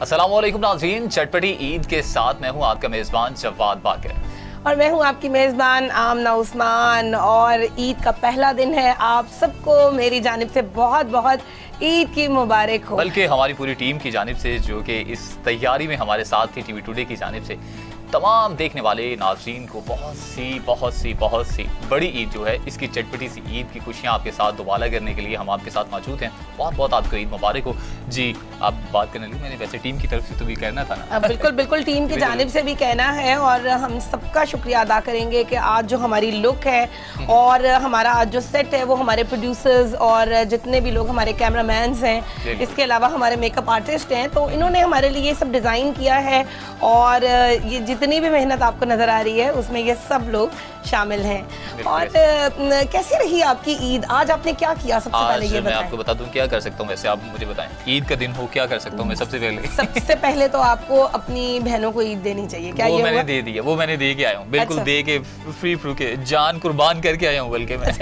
अस्सलाम वालेकुम नाज़रीन, चटपटी ईद के साथ मैं हूं आपका मेज़बान जवाद बाकर और मैं हूं आपकी मेज़बान आमना उस्मान। और ईद का पहला दिन है, आप सबको मेरी जानिब से बहुत बहुत ईद की मुबारक हो। बल्कि हमारी पूरी टीम की जानिब से, जो कि इस तैयारी में हमारे साथ थी, टीवी टुडे की जानिब से तमाम देखने वाले नाज़रीन को बहुत सी बड़ी ईद जो है, इसकी चटपटी सी ईद की खुशियाँ आपके साथ दोबारा करने के लिए हम आपके साथ मौजूद हैं। बहुत बहुत आपको ईद मुबारक हो। जी, आप बात करने लगी, मैंने वैसे टीम की तरफ से तो भी कहना था ना। बिल्कुल बिल्कुल, टीम की जानिब से भी कहना है और हम सबका शुक्रिया अदा करेंगे कि आज जो हमारी लुक है और हमारा आज जो सेट है वो हमारे प्रोड्यूसर्स और जितने भी लोग हमारे कैमरामैन्स हैं, इसके अलावा हमारे मेकअप आर्टिस्ट हैं, तो इन्होंने हमारे लिए ये सब डिज़ाइन किया है। और ये जितनी भी मेहनत आपको नजर आ रही है उसमें ये सब लोग शामिल हैं। और कैसी रही आपकी ईद? आज आपने क्या किया? सबसे पहले ये मैं आपको बता दूं क्या कर सकता हूं। वैसे आप मुझे बताएं, ईद का दिन हो, क्या कर सकता हूं मैं? सबसे पहले तो आपको अपनी बहनों को ईद देनी चाहिए। क्या वो मैंने दे दिया, वो मैंने दे के आया हूँ, बिल्कुल दे के फ्री के जान कुर्बान करके आया हूँ। बल्कि मैं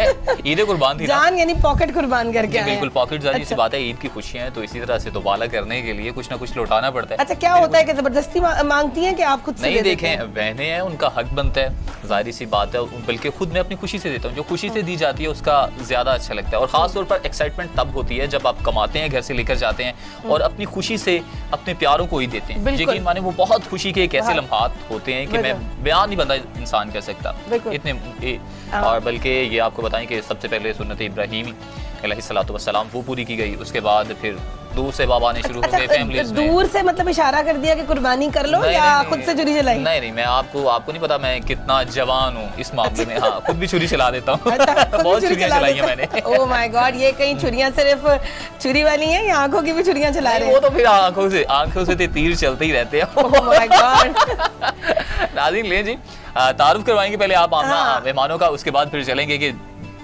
ईद कुर्बान थी, जान यानी पॉकेट कुर्बान करके। बिल्कुल पॉकेट जारी सी बात है। ईद की खुशियाँ हैं तो इसी तरह से दोबारा करने के लिए कुछ ना कुछ लौटाना पड़ता है। अच्छा, क्या होता है कि जबरदस्ती मांगती हैं कि आप खुद से नहीं? देखें, बहनें हैं, उनका हक बनता है, जाहिर सी बात है। बल्कि खुद मैं अपनी खुशी से देता हूँ, जो खुशी से दी जाती है उसका ज्यादा अच्छा लगता है। और खास तौर पर एक्साइटमेंट तब होती है जब आप कमाते हैं, घर से लेकर जाते हैं और अपनी खुशी से अपने प्यारों को ही देते हैं। यकीन माने वो बहुत खुशी के एक ऐसे लम्हात होते हैं कि मैं बयान नहीं बंदा इंसान कर सकता इतने। और बल्कि ये आपको बताएं कि सबसे पहले सुन्नत इब्राहीमी अलैहिस्सलातु वस्सलाम वो पूरी की गई। उसके बाद फिर दूर से बाबा ने शुरू हो गए फैमिलीज में। दूर से मतलब इशारा कर दिया कि कुर्बानी कर लो, या खुद से छुरी चलाई? नहीं, मैं आपको नहीं पता मैं कितना जवान हूँ इस मामले में। हाँ, खुद भी छुरी चला देता हूँ। बहुत छुरियां चलाई हैं मैंने। ओह माय गॉड, ये कहीं छुरियां सिर्फ छुरी वाली हैं या आंखों की भी छुरियां चला रहे हैं? वो तो फिर आंखों से तीर चलते ही रहते हैं। Oh my God. नाज़रीन ले जी, तारुफ करवाएंगे पहले आप मेहमानों का, उसके बाद फिर चलेंगे कि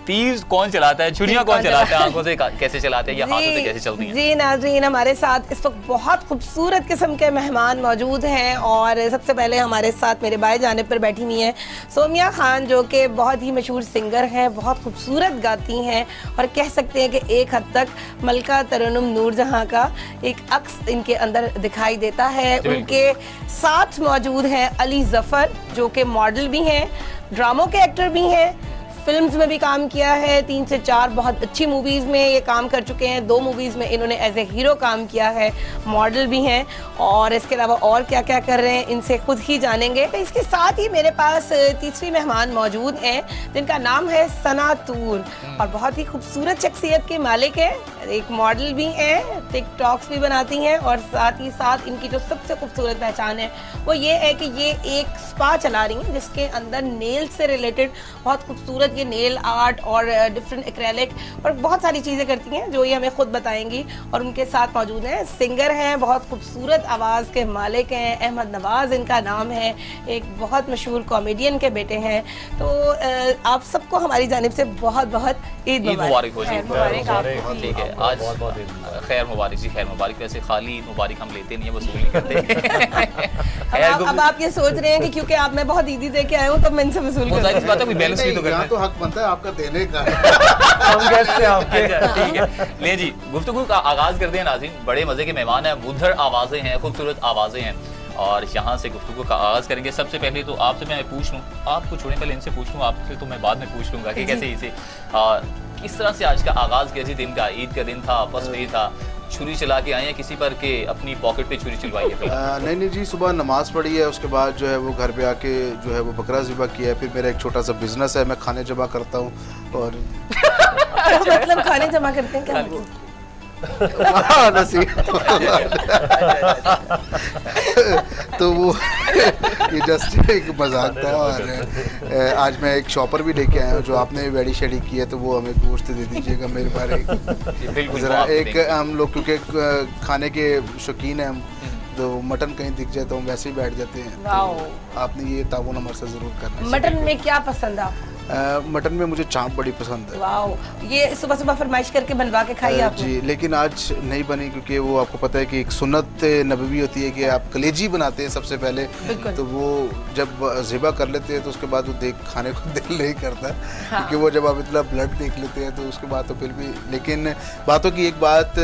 तीर कौन चलाता है, छुरियां कौन चलाता है, आंखों से कैसे चलाते हैं या हाथों से कैसे चलती हैं। जी नाज़रीन, हमारे साथ इस वक्त बहुत खूबसूरत किस्म के मेहमान मौजूद हैं। और सबसे पहले हमारे साथ मेरे बाएं जानिब पर बैठी हुई हैं सोमिया खान, जो कि बहुत ही मशहूर सिंगर हैं, बहुत खूबसूरत गाती हैं और कह सकते हैं कि एक हद तक मलका तरन्नुम नूरजहां का एक अक्स इनके अंदर दिखाई देता है। उनके साथ मौजूद हैं अली ज़फ़र, जो कि मॉडल भी हैं, ड्रामों के एक्टर भी हैं, फिल्म्स में भी काम किया है, 3 से 4 बहुत अच्छी मूवीज़ में ये काम कर चुके हैं। 2 मूवीज़ में इन्होंने एज ए हीरो काम किया है, मॉडल भी हैं। और इसके अलावा और क्या क्या कर रहे हैं इनसे खुद ही जानेंगे। तो इसके साथ ही मेरे पास तीसरी मेहमान मौजूद हैं जिनका नाम है सना तूर, और बहुत ही खूबसूरत शख्सियत के मालिक है, एक मॉडल भी हैं, टिकटॉक्स भी बनाती हैं। और साथ ही साथ इनकी जो सबसे खूबसूरत पहचान है वो ये है कि ये एक स्पा चला रही हैं जिसके अंदर नेल से रिलेटेड बहुत खूबसूरत ये नेल आर्ट और डिफरेंट एक्रेलिक और बहुत सारी चीज़ें करती हैं, जो ये हमें खुद बताएंगी। और उनके साथ मौजूद हैं, सिंगर हैं, बहुत खूबसूरत आवाज़ के मालिक हैं, अहमद नवाज़ इनका नाम है, एक बहुत मशहूर कॉमेडियन के बेटे हैं। तो आप सबको हमारी जानिब से बहुत बहुत ईद मुबारक हो। ठीक है, आज खैर मुबारक जी, खैर मुबारक। वैसे खाली मुबारक हम लेते नहीं है, वसूल नहीं करते। अब आप ये सोच रहे हैं कि क्योंकि आप मैं बहुत ईदी दे के आए हूँ तो मैं इनसे वसूल कोई बैलेंस भी तो करना, तो हक बनता है आपका देने का। हम कैसे आपके? ठीक है, ले जी, गुफ्तगू का आगाज करते हैं नाज़रीन। बड़े मजे के मेहमान हैं, मुद्दर आवाजें हैं, खूबसूरत आवाजें हैं और यहाँ से गुफ्तगू का आगाज करेंगे। सबसे पहले तो आपसे मैं पूछ लूँ, आपको छोड़े पहले इनसे पूछ लूँ, आपसे तो मैं बाद में पूछ लूँगा कि कैसे इसे किस तरह से आज का आगाज किया जी दिन का? ईद का दिन था, फर्स्ट डे था, छुरी चला के आए हैं किसी पर के अपनी पॉकेट पे छुरी चलवाई है? नहीं जी, सुबह नमाज पढ़ी है, उसके बाद जो है वो घर पे आके जो है वो बकरा ज़िबा किया है। फिर मेरा एक छोटा सा बिजनेस है, मैं खाने जमा करता हूँ। और मतलब खाने जमा करते हैं क्या? तो वो ये जस्ट एक मजाक था। और आज मैं एक शॉपर भी लेके आया हूँ, जो आपने वेडी शेडी की है तो वो हमें गोश्त दे दीजिएगा मेरे बारे। ज़रा एक हम लोग क्योंकि खाने के शौकीन हैं हम, तो मटन कहीं दिख जाए तो हम वैसे ही बैठ जाते हैं। तो आपने ये ताउन हमारे साथ जरूर करना है। मटन में क्या पसंद है आपको? मटन में मुझे चाँप बड़ी पसंद है। वाह, ये सुबह सुबह फरमाइश करके बनवा के खाई आपने? जी, लेकिन आज नहीं बनी क्योंकि वो आपको पता है कि एक सुन्नत नबवी होती है कि आप कलेजी बनाते हैं सबसे पहले, तो वो जब ज़िबा कर लेते हैं तो उसके बाद वो देख खाने को दिल नहीं करता। हाँ। क्योंकि वो जब आप इतना ब्लड देख लेते हैं तो उसके बाद तो फिर भी, लेकिन बातों की एक बात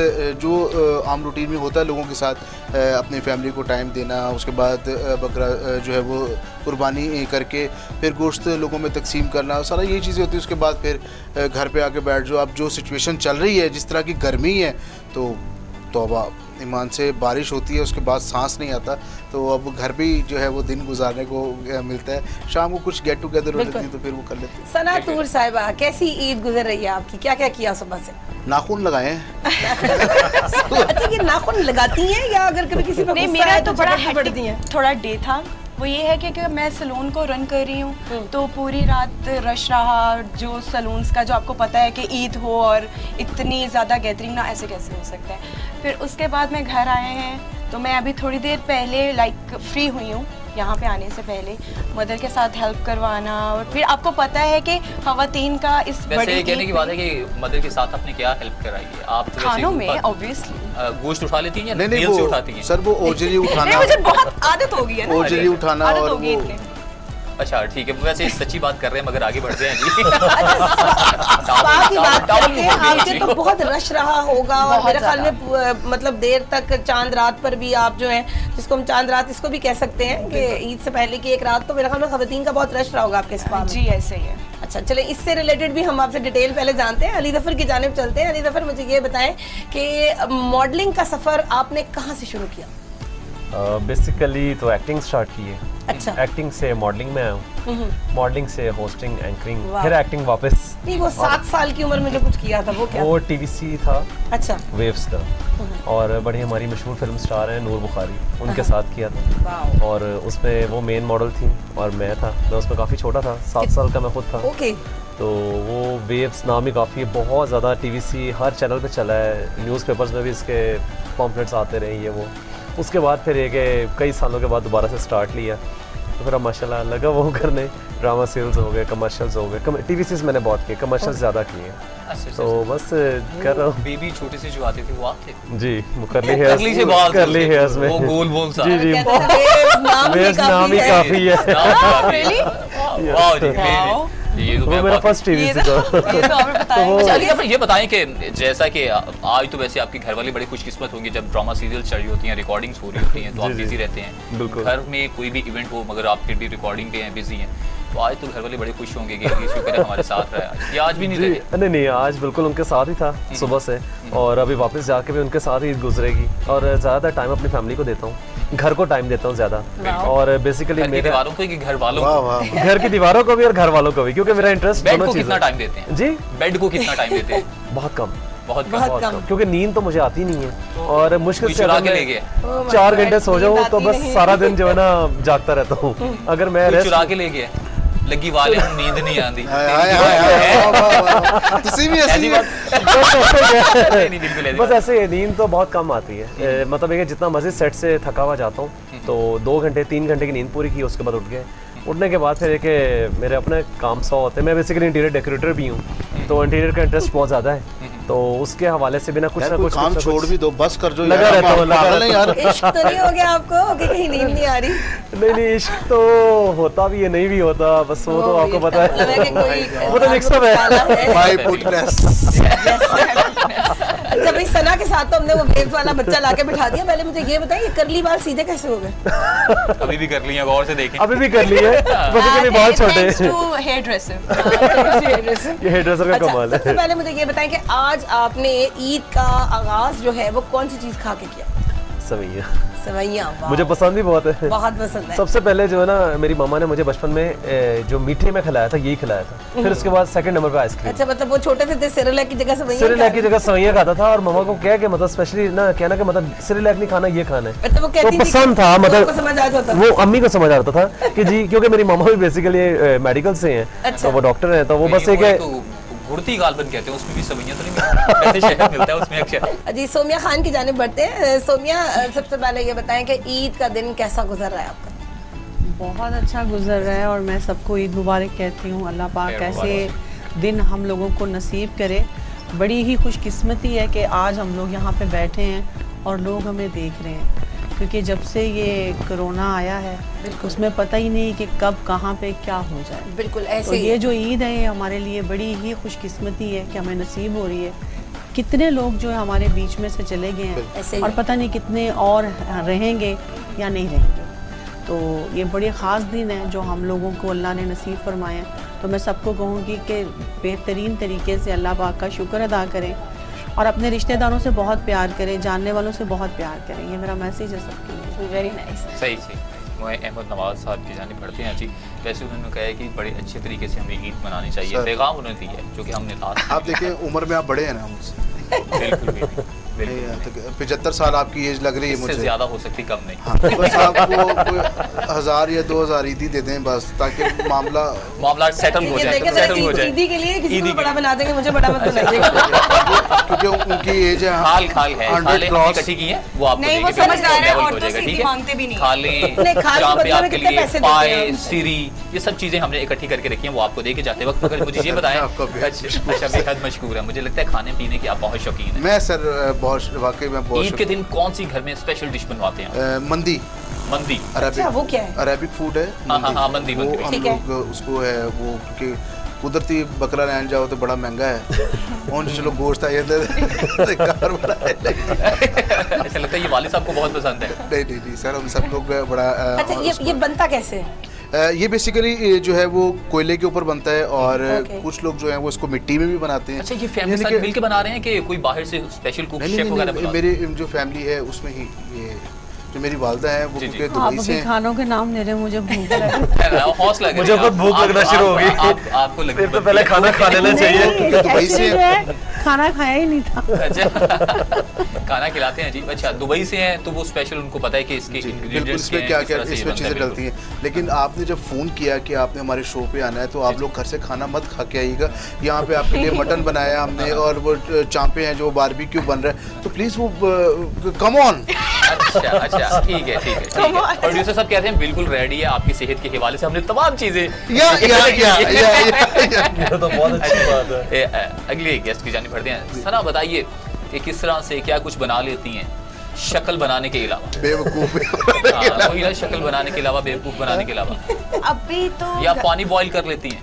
जो आम रूटीन में होता है लोगों के साथ, अपनी फैमिली को टाइम देना, उसके बाद बकरा जो है वो कुर्बानी करके फिर गोश्त लोगों में तकसीम करना, सारा यही चीज़ें होती है। उसके बाद फिर घर पे आके बैठ जाओ। अब जो सिचुएशन चल रही है, जिस तरह की गर्मी है, तो तौबा ईमान से बारिश होती है, उसके बाद सांस नहीं आता, तो अब घर भी जो है वो दिन गुजारने को मिलता है। शाम को कुछ गेट टुगेदर हो जाती है तो फिर वो कर लेते हैं। सना तूर साहिबा, कैसी ईद गुजर रही है आपकी? क्या क्या किया सुबह से? नाखून लगाए अच्छा, ये नाखून लगाती हैं या अगर कभी किसी नहीं, मेरा तो बड़ा हेक्टिक थोड़ा डे था। वो ये है कि मैं सलून को रन कर रही हूँ, तो पूरी रात रश रहा। जो सलून्स का जो आपको पता है कि ईद हो और इतनी ज़्यादा गैदरिंग ना, ऐसे कैसे हो सकता है। फिर उसके बाद मैं घर आए हैं, तो मैं अभी थोड़ी देर पहले फ्री हुई हूँ। यहाँ पे आने से पहले मदर के साथ हेल्प करवाना, और फिर आपको पता है कि ख़वातीन का इस बड़ी कहने की बात है कि मदर के साथ आपने क्या हेल्प कराई है? आप तो खानों में ऑब्वियसली गोश्त उठा लेती हैं या नहीं, से उठाती हैं? सर वो ओजरी उठाना मुझे बहुत आदत हो गई है ना, ओजरी उठाना और वो। अच्छा ठीक है, वैसे सच्ची बात कर रहे हैं मगर आगे बढ़ते हैं जी। की बात करते हैं, आपके तो बहुत रश रहा होगा और मेरे ख्याल में मतलब देर तक चांद रात पर भी आप जो है, जिसको हम चांद रात इसको भी कह सकते हैं कि ईद से पहले की एक रात, तो मेरे ख्याल में खवातीन का बहुत रश रहा होगा आपके स्पा में। जी ऐसे ही है। अच्छा चले, इससे रिलेटेड भी हम आपसे डिटेल पहले जानते हैं। अली ज़फ़र की जानिब चलते हैं। अली ज़फ़र, मुझे ये बताएं कि मॉडलिंग का सफ़र आपने कहाँ से शुरू किया? बेसिकली तो एक्टिंग स्टार्ट की है। अच्छा। एक्टिंग से मॉडलिंग में आया हूँ, मॉडलिंग से होस्टिंग, एंकरिंग, फिर एक्टिंग वापस। नहीं, वो 7 साल की उम्र में जो कुछ किया था वो क्या? वो टीवीसी था। अच्छा। वेव्स का, और बड़ी हमारी मशहूर फिल्म स्टार हैं नूर बुखारी, उनके साथ किया था। और उसमें वो मेन मॉडल थी और मैं था। मैं उसमें काफ़ी छोटा था, 7 साल का मैं खुद था। ओके। तो वो वेव्स नाम ही काफ़ी बहुत ज़्यादा टीवीसी हर चैनल पे चला है, न्यूज़पेपर्स में भी इसके पॉम्पलेट्स आते रहे ये वो। उसके बाद फिर एक कई सालों के बाद दोबारा से स्टार्ट लिया, तो फिर अब माशाल्लाह लगा वो करने। ड्रामा सीरियल्स हो गए, कमर्शियल्स हो गए, टीवीसीज मैंने बहुत किए, कमर्शियल्स ज़्यादा किए। तो बस कर रहा हूँ। बेबी छोटे से जो आते थे वो आप थे? जी, करली हेयर्स में वो गोल बोल सा। जी जी, वेव्स नाम ही काफ़ी है। वो मेरा फर्स्ट टीवीसी था। तो ये बताएं कि जैसा कि आज तो वैसे आपकी घरवाली बड़ी खुशकिस्मत होंगी, जब ड्रामा सीरियल चल रही होती हैं, रिकॉर्डिंग्स हो रही होती हैं, तो आप बिजी रहते हैं। घर में कोई भी इवेंट हो मगर आप फिर भी रिकॉर्डिंग पे हैं, बिजी हैं, तो आज तो घरवाले बड़े खुश होंगे कि शुक्र है हमारे साथ रहा। ये आज भी नहीं रहे? नहीं, आज बिल्कुल उनके साथ ही था सुबह से, और अभी वापस जाके भी उनके साथ ही गुजरेगी। और ज़्यादातर टाइम अपनी फैमिली को देता हूँ, घर को टाइम देता हूँ ज़्यादा। और बेसिकली मेरे दीवारों को कि घर वालों को? घर की दीवारों को भी और घर वालों को भी, क्योंकि मेरा इंटरेस्ट दोनों चीज़ों। कितना टाइम देते हैं जी? बेड को कितना टाइम देते हैं? बहुत कम, बहुत कम, क्योंकि नींद तो मुझे आती नहीं है, और मुश्किल से 4 घंटे सो जाऊँ तो बस सारा दिन जो है ना जागता रहता हूँ। अगर मैं चुरा के ले गया लगी वाले नींद नहीं आती। बस ऐसे नींद तो बहुत कम आती है। मतलब ये जितना मर्जी सेट से थका हुआ जाता हूँ तो 2 घंटे 3 घंटे की नींद पूरी की, उसके बाद उठ गए। उठने के बाद फिर एक मेरे अपने काम 100 होते हैं। मैं बेसिकली इंटीरियर डेकोरेटर भी हूँ, तो इंटीरियर का इंटरेस्ट बहुत ज़्यादा है, तो उसके हवाले से भी ना कुछ ना कुछ काम छोड़ भी दो, बस कर जो लगा रहता हूँ। इश्क तो नहीं हो गया आपको कि कहीं नींद नहीं आ रही? नहीं, इश्क तो होता भी है, नहीं भी होता, बस वो तो आपको पता है, वो तो मिक्सअप है। My goodness. अच्छा भाई, सना के साथ तो हमने वो वेव वाला बच्चा लाके बिठा दिया। पहले मुझे ये बताइए, कर्ली बाल सीधे कैसे हो गए? अभी भी कर लिए, गौर से देखें। अभी भी कर लिए, बेसिकली बाल छोटे। हेयर ड्रेसर, ये हेयर ड्रेसर का कमाल है। सबसे पहले मुझे ये बताएं कि आज आपने ईद का आगाज जो है वो कौन सी चीज खा के किया? सवैयां। मुझे पसंद भी बहुत है, बहुत पसंद है। सबसे पहले जो है ना, मेरी मामा ने मुझे बचपन में जो मीठे में खिलाया था यही खिलाया था, फिर उसके बाद सेकंड नंबर पे आइसक्रीम। अच्छा, मतलब वो छोटे से सेरेलैक की जगह सवैयां खाता था, और मामा को क्या कि मतलब स्पेशली ना कहना कि मतलब सेरेलैक नहीं खाना, ये खाना है। अच्छा, वो कहती थी, पसंद था, मतलब समझ आ जाता था, वो अम्मी को समझ आता था कि जी, क्योंकि मेरी मामा भी बेसिकली मेडिकल से हैं, तो वो डॉक्टर हैं, तो वो बस एक गुड़ती गालबन कहते हैं, उसमें भी सवैयां तो नहीं मिलती, वैसे शहद मिलता है उसमें अक्सर। जी, सोमिया खान की जानिब बढ़ते हैं। सोमिया, सबसे पहले ये बताएं कि ईद का दिन कैसा गुजर रहा है आपका? बहुत अच्छा गुजर रहा है और मैं सबको ईद मुबारक कहती हूँ। अल्लाह पाक ऐसे दिन हम लोगों को नसीब करे। बड़ी ही खुशकिस्मती है कि आज हम लोग यहाँ पे बैठे हैं और लोग हमें देख रहे हैं, क्योंकि जब से ये कोरोना आया है उसमें पता ही नहीं कि कब कहाँ पे क्या हो जाए। बिल्कुल ऐसे तो ये जो ईद है ये हमारे लिए बड़ी ही खुशकिस्मती है कि हमें नसीब हो रही है। कितने लोग जो है हमारे बीच में से चले गए हैं और पता नहीं कितने और रहेंगे या नहीं रहेंगे। तो ये बड़ी ख़ास दिन है जो हम लोगों को अल्लाह ने नसीब फरमाया। तो मैं सबको कहूँगी कि बेहतरीन तरीके से अल्लाह पाक का शुक्र अदा करें और अपने रिश्तेदारों से बहुत प्यार करें, जानने वालों से बहुत प्यार करें। ये मेरा मैसेज है सबके लिए। Very nice. सही जी। मैं अहमद नवाज साहब की जानिब बढ़ते हैं जी। वैसे उन्होंने कहा है कि बड़े अच्छे तरीके से हमें ईद मनानी चाहिए, पैगाम उन्होंने दिया है जो कि हमने लास्ट। आप देखिए उम्र में आप बड़े हैं ना मुझसे। बिल्कुल भी 75 साल आपकी एज लग रही है मुझे। ज्यादा हो सकती कम नहीं। हाँ, बस आपको 1000 या 2000 ईदी दे दें बस, ताकि मामला सेटल हो जाए। ईदी के लिए किसी को बड़ा बना देंगे, मुझे बड़ा मत बनाइएगा क्योंकि उनकी एज है खाल है, इकट्ठी की है वो आपको नहीं, वो समझदार है, औरतों से ईदी मांगते भी नहीं। आपके लिए पाए, सीरी, ये सब चीजें हमने इकट्ठी करके रखी हैं, वो आपको देके जाते वक्त। अगर मुझे ये बताएं। अच्छा, बेहद मशहूर है, मुझे लगता है खाने पीने की आप बहुत शौकीन हैं। मैं सर वाकई में बहुत। ईद के दिन कौन सी घर में स्पेशल डिश बनवाते हैं? मंदी। अच्छा, वो क्या है? अरेबिक फूड है। हाँ, मंदी। वो हम लोग उसको है वो, क्योंकि कुदरती बकरा लेने जाओ तो बड़ा महंगा है। उन चलो गोश्त आ जाता है। ऐसा लगता है ये वालिद साहब को बहुत पसंद है। नहीं सर, हम सब लोग बड़ा। अच्छा, ये बनता कैसे है? ये बेसिकली जो है वो कोयले के ऊपर बनता है और कुछ लोग जो है वो इसको मिट्टी में भी बनाते हैं। अच्छा, ये फैमिली साथ मिलके बना रहे हैं कि कोई बाहर से स्पेशल कुक शेफ वगैरह? मेरी जो फैमिली है उसमें ही ये जो मेरी वालदा है वो क्योंकि दुबई से। खानों के नाम ले रहे हैं, मुझे भूख लगी। हौसला मुझे खुद भूख लगना शुरू हो गई। आपको लगे तो पहले खाना खा लेना चाहिए, क्योंकि दुबई से खाना खाया ही नहीं था। अच्छा, खाना खिलाते हैं जी। अच्छा, दुबई से हैं तो वो स्पेशल उनको पता है कि इसके इंग्रेडिएंट्स इसमें क्या क्या इसमें चीज़ें डलती हैं। लेकिन आपने जब फ़ोन किया कि आपने हमारे शो पे आना है तो आप लोग घर से खाना मत खा के आइएगा। यहाँ पे आपके लिए मटन बनाया हमने और वो चांपे हैं जो बारबेक्यू बन रहा है, तो प्लीज़ वो कम ऑन। अच्छा, ठीक है। प्रोड्यूसर साहब कहते हैं बिल्कुल रेडी है, आपकी सेहत के हवाले से हमने तमाम चीजें। तो बहुत अच्छी बात है। अगले गेस्ट की जानिब बढ़ते हैं। सना बताइए कि किस तरह से क्या कुछ बना लेती हैं शक्ल बनाने के अलावा? बेवकूफ वही ना, शक्ल बनाने के अलावा, बेवकूफ बनाने के अलावा। अभी तो या पानी बॉईल कर लेती हैं?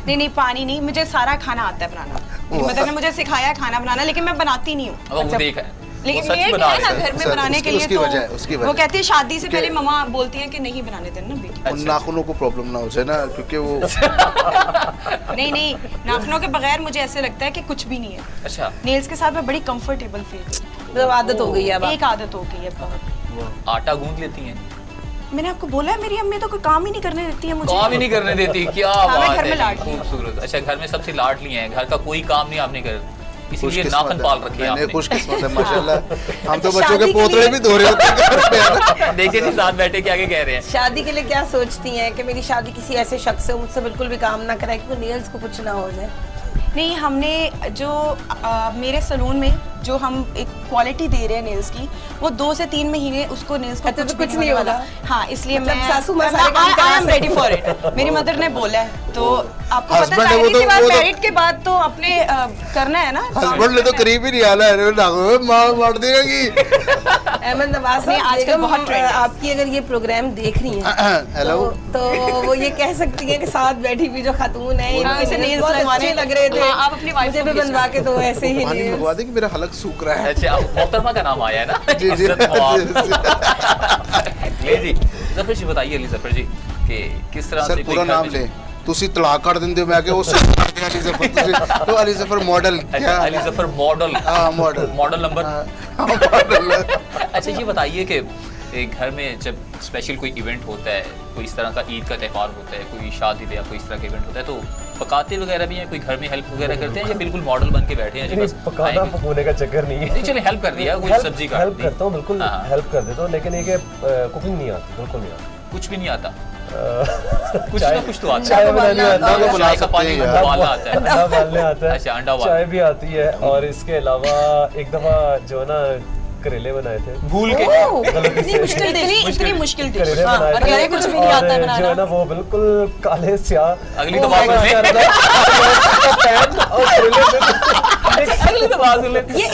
नहीं, पानी नहीं, मुझे सारा खाना आता है बनाना। मतलब ने मुझे सिखाया खाना बनाना, लेकिन मैं बनाती नहीं हूँ। वो देखा है, लेकिन ये है ना घर में बनाने के लिए, तो वो कहती है शादी से पहले मम्मा बोलती है कि नहीं बनाने देना बेटी। उन नाखूनों को प्रॉब्लम ना हो जाए ना, क्योंकि वो नहीं, नाखूनों के बगैर मुझे ऐसे लगता है कि कुछ भी नहीं है। अच्छा, नेल्स के साथ मैं बड़ी कंफर्टेबल फील, मतलब आदत हो गई है अब। एक आदत हो गई है बहुत। आटा गूंद लेती हैं? मैंने आपको बोला है मेरी अम्मी तो कोई काम ही नहीं करने देती है मुझे। काम ही नहीं करने देती? क्या बात है, खूबसूरत। अच्छा, घर में सबसे लाडली हैं, घर का कोई काम नहीं आपने कर, इसीलिए नाखून पाल रखे हैं आपने। खुशकिस्मत है माशाल्लाह। हम तो बच्चों के पोतरे भी धो रहे होते हैं। देखिए नहीं, साथ बैठे के आगे कह रहे हैं। शादी के लिए क्या सोचती हैं कि मेरी शादी किसी ऐसे शख्स से मुझसे बिल्कुल भी काम ना कराए कि नेल्स को कुछ ना हो जाए? नहीं, हमने जो मेरे सलून में जो हम एक क्वालिटी दे रहे हैं नेल्स की, वो 2 से 3 महीने उसको नेल्स को कुछ नहीं होगा। हाँ, इसलिए मतलब मैं सासू I am ready for it. मेरी मदर ने बोला है, तो आपको पता है मैरिड के बाद तो अपने करना है ना। हस्बैंड ने तो करीब ही नहीं आना है, मार देगी। अहमद नवाज साहब, आजकल बहुत ट्रेंड है। आपकी अगर ये प्रोग्राम देख रही हैं हेलो, तो वो ये कह सकती हैं कि साथ बैठी हुई जो खातून है, इनके नेल्स बहुत अच्छे लग रहे थे, आप अपनी वाइफ मुझे भी बनवा के दो ऐसे ही पानी मंगवा दे कि मेरा हलक सूख रहा है। अच्छा, मोहतरमा का नाम आया है ना? जी जी जी। ज़फ़र जी बताइए, अली ज़फ़र जी, कि किस तरह से पूरा नाम ले। ਤੁਸੀਂ ਤਲਾਕ ਕਰ ਦਿੰਦੇ ਹੋ, ਮੈਂ ਕਿ ਉਸ ਅਲੀ ਜ਼ਫਰ ਤੁਸੀਂ तो अली ज़फ़र मॉडल। क्या अली ज़फ़र मॉडल? हाँ, मॉडल नंबर। अच्छा, ये बताइए कि घर में जब स्पेशल कोई इवेंट होता है, कोई इस तरह का ईद का त्यौहार होता है, कोई शादी ब्याह कोई इस तरह का इवेंट होता है, तो पकाते वगैरह भी हैं? कोई घर में हेल्प वगैरह करते हैं या बिल्कुल मॉडल बन के बैठे हैं? बस पकाना पकाने का चक्कर नहीं है। चलिए हेल्प कर दिया, कोई सब्जी का हेल्प करता हूँ, बिल्कुल हेल्प कर देता हूँ, लेकिन ये कुकिंग नहीं आती, बिल्कुल नहीं आती। कुछ भी नहीं आता? कुछ ना कुछ तो आता है। चाय बनानी आता है, चाय का पानी उबालना आता है, अंडा उबालने आता है। अच्छा, अंडा चाय भी आती है। और इसके अलावा एक दफ़ा जो है ना करेले बनाए थे भूल के इतनी मुश्किल डिश करेले बनाए थे, कुछ भी नहीं आता है और जो है ना वो बिल्कुल काले स्याह। अगली तो बात ये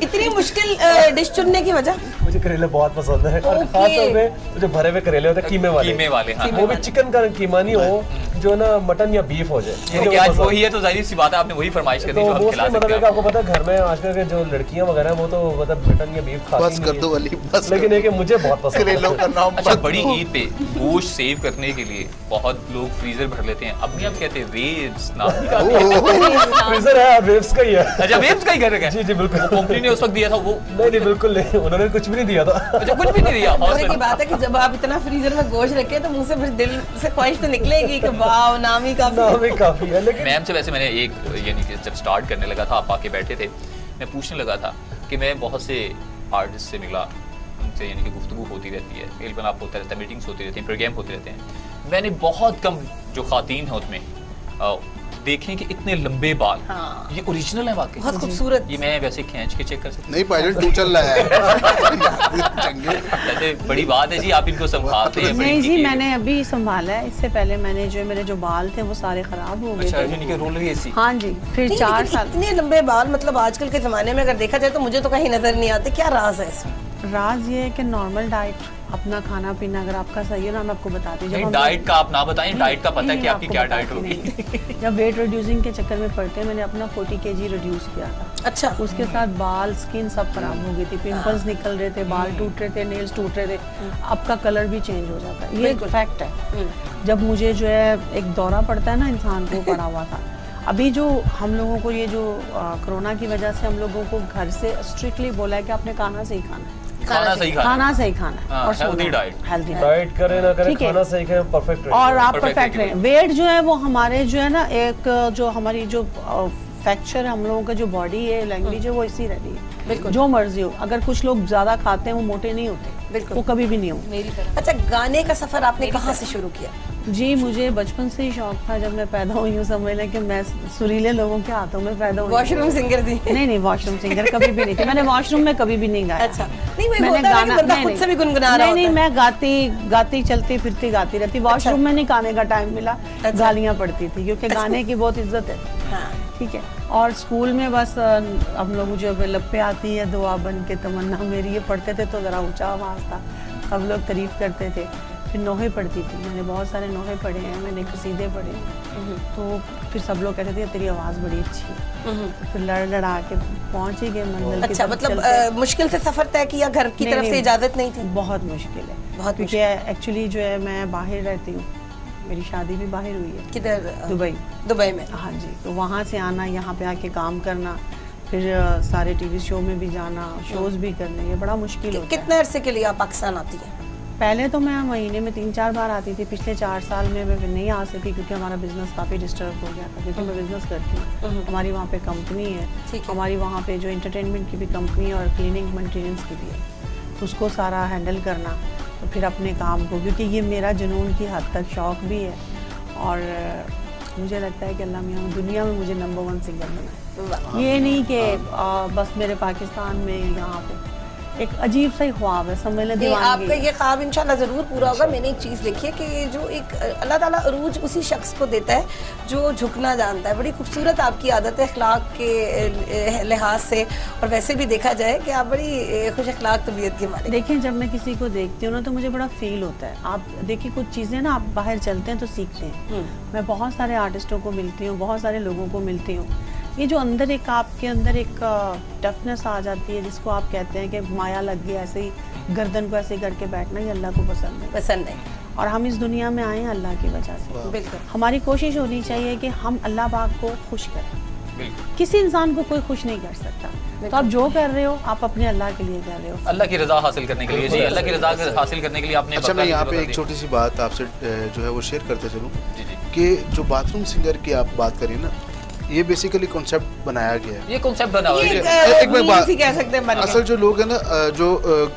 इतनी मुश्किल डिश चुनने की वजह? मुझे करेले बहुत पसंद है, और खास तौर पे जो भरे हुए करेले होते हैं कीमे वाले, हाँ। वो भी चिकन का कीमा नहीं हो, जो ना मटन या बीफ हो जाए। आज वही है तो जाहिर सी बात है आपने वही फरमाइश कर दी जो हम खिला सकते हैं। आपको पता है घर में आजकल के जो लड़कियां वगैरह वो तो मतलब मटन या बीफ खाती बस कर दो वाली, बस लेकिन ये कि मुझे बहुत पसंद है करेलों का नाम। अच्छा, बड़ी ईद पे गोश्त सेव करने के लिए बहुत लोग फ्रीजर भर लेते हैं। अपने आप कहते हैं वेव्स नाम फ्रीजर है, वेव्स का ही है। अच्छा, वेव्स का ही घर है? जी जी बिल्कुल। कंपनी ने उस वक्त दिया था वो? नहीं बिल्कुल नहीं, उन्होंने कुछ भी नहीं दिया था। अच्छा, कुछ भी नहीं दिया। मजे की बात है कि जब आप इतना फ्रीजर में गोश्त रखे तो मुंह से फिर दिल से ख्वाहिश तो निकलेगी कि वाह नाम ही काफी है। लेकिन मैम से वैसे मैंने एक यानी कि जब स्टार्ट करने लगा था, आप आके बैठे थे, मैं पूछने लगा था कि मैं बहुत से आर्टिस्ट से मिला, उनसे यानी कि गुफ्तगू होती रहती है, मेल बनाप होता रहता है, मीटिंग्स होती रहती हैं, प्रोग्राम होते रहते हैं। मैंने बहुत कम जो खातीन हैं उसमें देखें कि इतने लंबे बाल। हाँ। ये ओरिजिनल है वाकई? बहुत खूबसूरत। ये मैं वैसे खींच के चेक कर सकता हूं? नहीं पायलट तू चल रहा है। वैसे बड़ी बात है जी, आप इनको संभालते हैं? नहीं जी, मैंने अभी संभाला है, इससे पहले मैंने जो मेरे जो बाल थे वो सारे खराब हो गए थे। हाँ जी, फिर 4 साल। इतने लंबे बाल मतलब आजकल के जमाने में अगर देखा जाए तो मुझे तो कहीं नजर नहीं आते, क्या राज है इसमें? राज ये है कि नॉर्मल डाइट, अपना खाना पीना अगर आपका सही है ना, मैं आपको बताती हूँ। डाइट का आप ना बताएं, डाइट का पता है कि आपकी क्या डाइट होगी। जब वेट रिड्यूसिंग के चक्कर में पड़ते हैं, मैंने अपना 40 kg रिड्यूस किया था। अच्छा। उसके साथ बाल, स्किन सब खराब हो गई थी, पिंपल्स निकल रहे थे, बाल टूट रहे थे, नेल्स टूट रहे थे, आपका कलर भी चेंज हो जाता है, ये एक फैक्ट है। जब मुझे जो है एक दौरा पड़ता है ना इंसान को, पड़ा हुआ था। अभी जो हम लोगों को ये जो कोरोना की वजह से हम लोगों को घर से स्ट्रिक्टली बोला है कि आपने खाना सही खाना है, खाना सही खाना है और हेल्दी डाइट करे ना करे, खाना सही खाए, परफेक्ट रहे और आप परफेक्ट रहे। वेट जो है वो हमारे जो है ना, एक जो हमारी जो फ्रैक्चर हम लोगों का जो बॉडी है, लैंग्वेज है, वो इसी रहती है। जो मर्जी हो, अगर कुछ लोग ज्यादा खाते हैं वो मोटे नहीं होते, बिल्कुल वो कभी भी नहीं होंगे। अच्छा, गाने का सफर आपने कहाँ से शुरू किया? जी, मुझे बचपन से ही शौक था। जब मैं पैदा हुई हूँ, समझ लें कि मैं सुरीले लोगों के हाथों में पैदा हुई। वॉशरूम सिंगर थी? नहीं, वॉशरूम सिंगर कभी भी नहीं थी। मैंने वॉशरूम में कभी भी नहीं गाया। अच्छा, मैंने गाना खुद से भी गुनगुना रहा होता है। नहीं, मैं गाती चलती फिरती गाती रहती। वॉशरूम में नहीं गाने का टाइम मिला, गालियाँ पड़ती थी, क्योंकि गाने की बहुत इज्जत है। ठीक है। और स्कूल में बस हम लोग जो लप्पे आती है दुआ बन के तमन्ना मेरी, ये पढ़ते थे तो ज़रा ऊंचा आवाज़ था, सब लोग तारीफ करते थे। फिर नोहे पढ़ती थी, मैंने बहुत सारे नोहे पढ़े हैं, मैंने कसीदे पढ़े हैं, तो फिर सब लोग कहते थे तेरी आवाज़ बड़ी अच्छी है। तो फिर लड़ा के पहुँच ही गए मंजिल की। अच्छा, मतलब मुश्किल से सफर तय किया, घर की तरफ से इजाज़त नहीं थी? बहुत मुश्किल है, बहुत, क्योंकि एक्चुअली जो है मैं बाहर रहती हूँ, मेरी शादी भी बाहर हुई है। किधर? दुबई में। हाँ जी, तो वहाँ से आना, यहाँ पे आके काम करना, फिर सारे टीवी शो में भी जाना, शोज भी करने, ये बड़ा मुश्किल होता है। कितने अरसे के लिए आप पाकिस्तान आती हैं? पहले तो मैं महीने में 3-4 बार आती थी। पिछले 4 साल में मैं नहीं आ सकी क्योंकि हमारा बिजनेस काफ़ी डिस्टर्ब हो गया था, क्योंकि मैं बिजनेस करती हूँ। हमारी वहाँ पे कंपनी है, हमारी वहाँ पे जो एंटरटेनमेंट की भी कंपनी है और क्लीनिंग मटेरियल्स की भी है, तो उसको सारा हैंडल करना, तो फिर अपने काम को, क्योंकि ये मेरा जुनून की हद तक शौक़ भी है, और मुझे लगता है कि अल्लाह मियां दुनिया में मुझे नंबर 1 सिंगर बनाए। ये नहीं कि बस मेरे पाकिस्तान में यहाँ पे एक अजीब सा ही ख्वाब है, समझ ले दीवानगी। आपका ये ख्वाब इंशाल्लाह ज़रूर पूरा होगा। मैंने एक चीज़ लिखी है कि जो एक अल्लाह ताला अरूज उसी शख्स को देता है जो झुकना जानता है। बड़ी खूबसूरत आपकी आदत है अखलाक के लिहाज से, और वैसे भी देखा जाए कि आप बड़ी खुश अखलाक तबीयत की मालिक। देखिए, जब मैं किसी को देखती हूँ ना तो मुझे बड़ा फील होता है। आप देखिए, कुछ चीज़ें ना आप बाहर चलते हैं तो सीखते हैं। मैं बहुत सारे आर्टिस्टों को मिलती हूँ, बहुत सारे लोगों को मिलती हूँ, ये जो अंदर एक आपके अंदर एक टफनेस आ जाती है, जिसको आप कहते हैं कि माया लग गई, ऐसे ही गर्दन को ऐसे करके बैठना, ये अल्लाह को पसंद नहीं। और हम इस दुनिया में आए हैं अल्लाह की वजह से। बिल्कुल। हमारी कोशिश होनी चाहिए कि हम अल्लाह पाक को खुश करें। किसी इंसान को कोई खुश नहीं कर सकता, तो आप जो कर रहे हो आप अपने अल्लाह के लिए कर रहे हो, अल्लाह की रजा हासिल करने के लिए। जी, अल्लाह की रजा हासिल करने के लिए आपने। अच्छा, मैं यहाँ पे एक छोटी सी बात आपसे जो है वो शेयर करते चलूँ कि जो बाथरूम सिंगर की आप बात करिए ना, ये बेसिकली कॉन्सेप्ट बनाया गया है। ये कॉन्सेप्ट बना हुआ है। एक बात कह सकते हैं, असल जो लोग हैं ना, जो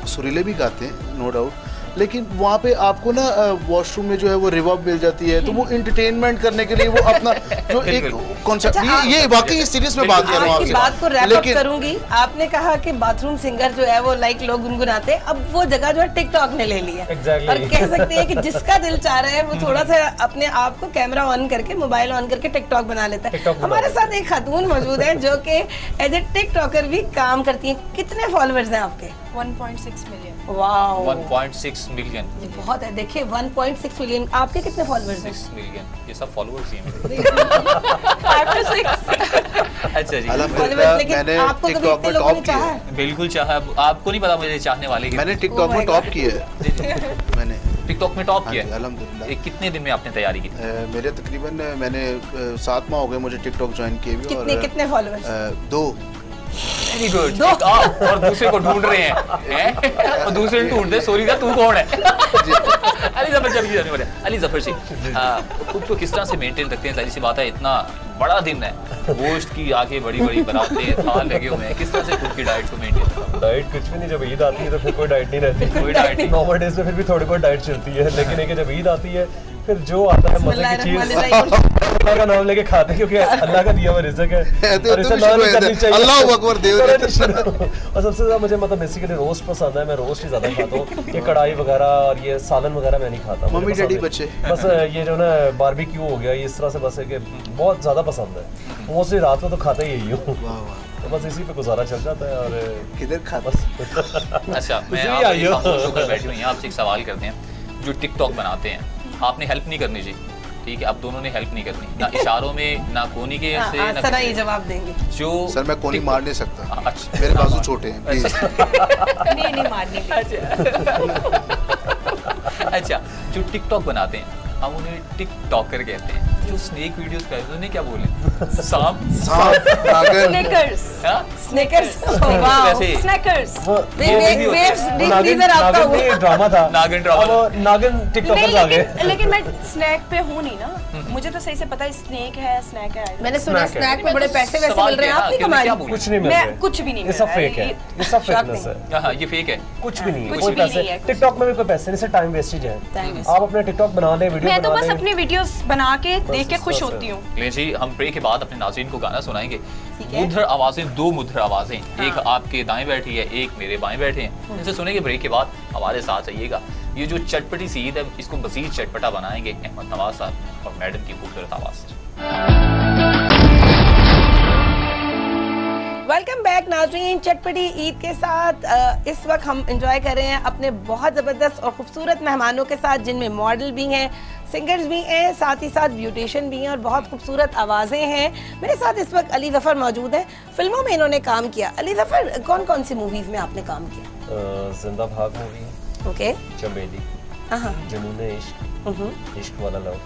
सुरीले भी गाते हैं नो डाउट, लेकिन वहाँ पे आपको ना वॉशरूम में जो है वो रिवर्ब मिल जाती है, तो वो इंटरटेनमेंट करने के लिए वो अपना जो एक कॉन्सेप्ट, ये वाकई सीरियस में बात कर रहा हूँ आपकी बात को रैप अप करूंगी। आपने कहा कि बाथरूम सिंगर जो है वो लाइक लोग गुनगुनाते हैं, अब वो जगह जो है टिकटॉक ने ले ली है। और कह सकते हैं कि जिसका दिल चाह रहा है वो थोड़ा सा अपने आप को कैमरा ऑन करके, मोबाइल ऑन करके टिकटॉक बना लेता है। हमारे साथ एक खातून मौजूद है जो कि एज ए टिकटॉकर भी काम करती है। कितने फॉलोअर्स हैं आपके? 1.6 मिलियन। वाओ, 1.6 मिलियन, ये बहुत है। देखिए 1.6 मिलियन, आपके कितने फॉलोअर्स हैं? 6 मिलियन, ये सब फॉलोअर्स ही हैं। 5 to 6। अच्छा जी, मैंने आपको कभी इतने लोगों ने चाहा है? बिल्कुल चाहा। आपको नहीं पता मुझे चाहने वाले की। मैंने टिकटॉक में टॉप किया है। मैंने टिकटॉक में टॉप किया है अल्हम्दुलिल्लाह। कितने दिन में आपने तैयारी की? मेरे तकरीबन मैंने 7 माह हो गए मुझे टिकटॉक ज्वाइन किए हुए। कितने फॉलोअर्स? 2। Very good. और दूसरे को ढूंढ रहे हैं और दूसरे को ढूंढ रहे। सॉरी ना, तू कौन है? अली जफर जी, अली जफर जी, खुद को किस तरह से मेंटेन रखते हैं? जाहिर सी बात है इतना बड़ा दिन है, गोश्त की आगे बड़ी बड़ी बनाते थाल लगे हुए हैं, किस तरह से खुद की डाइट को मेंटेन? डाइट कुछ भी नहीं, जब ईद आती है तो फिर कोई डाइट नहीं रहती। कोई डाइट नहीं। नॉर्मल डेज में फिर भी थोड़ी बहुत डाइट चलती है, लेकिन एक जब ईद आती है फिर जो आता है मजे की चीज अल्लाह का नाम लेके खाते हैं, क्योंकि अल्लाह का दिया हुआ रिज़्क है और इसे ना नहीं करनी चाहिए। अल्लाह अकबर देव। और सबसे ज्यादा मुझे मतलब बेसिकली रोस्ट पसंद है। मैं रोस्ट ही ज्यादा खाता हूँ। ये कढ़ाई वगैरह और ये सालन वगैरह मैं नहीं खाता। मम्मी डैडी बच्चे बस ये जो ना बारबेक्यू हो गया, ये इस तरह से बस है कि बहुत ज्यादा पसंद है। मोस्टली रात को तो खाता ही यही हूँ, तो बस इसी पे गुजारा चल जाता है। और किधर खाता? अच्छा, मैं खामोश होकर बैठी हुई हैं, आपसे एक सवाल करते हैं। जो टिकटॉक बनाते हैं, आपने हेल्प नहीं करनी चाहिए, ठीक है? आप दोनों ने हेल्प नहीं करनी, ना इशारों में, ना कोनी के से, ना सर ये जवाब देंगे। जो सर मैं कोनी मार नहीं सकता। अच्छा, मेरे बाजू छोटे हैं, प्लीज। नहीं मारनी। अच्छा, जो टिकटॉक बनाते हैं हम उन्हें टिकटॉकर कहते हैं। जो स्नेक वीडियोस करते हैं उन्हें क्या बोले? सांप, स्नेकर्स, स्नेकर्स, वैसे स्नैकर्स। ड्रामा था, नागिन ड्रामा। नागिन टिकटॉकर्स आ गए। लेकिन मैं स्नैक पे हूँ नहीं ना, मुझे तो सही से पता है स्नेक है, स्नैक है। मैंने सुना स्नैक में बड़े पैसे वैसे मिल रहे हैं, आप नहीं कमा रहे? कुछ नहीं मिल रहा है, कुछ भी नहीं, ये सब फेक है, ये सब फेकनेस है। हाँ, ये फेक है, कुछ भी नहीं है, कुछ कोई भी नहीं पैसे है। टिकटॉक में भी कोई पैसे नहीं, सिर्फ टाइम वेस्टेज है। आप अपने टिकटॉक बना लें, वीडियो मैं तो बना बस लें। अपनी वीडियोस बना के देख के खुश होती हूँ। ले जी, हम ब्रेक के बाद अपने नाज़रीन को गाना सुनाएंगे। मुद्र आवाजें, 2 मुद्र आवाजें, एक आपके दाएं बैठी है, एक मेरे बाएं बैठे हैं। इनसे सुनेंगे ब्रेक के बाद, हमारे साथ रहिएगा। ये जो चटपटी सी ईद है, इसको मजीद चटपटा बनाएंगे अहमद नवाज साहब और मैडम की खूबसूरत आवाज से। वेलकम बैक नाज़रीन, चटपटी ईद के साथ इस वक्त हम एंजॉय कर रहे हैं अपने बहुत ज़बरदस्त और ख़ूबसूरत मेहमानों के साथ, जिनमें मॉडल भी हैं, सिंगर्स भी हैं, साथ ही साथ ब्यूटिशियन भी हैं और बहुत खूबसूरत आवाज़ें हैं। मेरे साथ इस वक्त अली ज़फ़र मौजूद हैं। फिल्मों में इन्होंने काम किया। अली ज़फ़र, कौन कौन सी मूवीज़ में आपने काम किया? जिंदा भाग मूवी, ओके, चमेली, जुनून इश्क, इश्क वाला लव।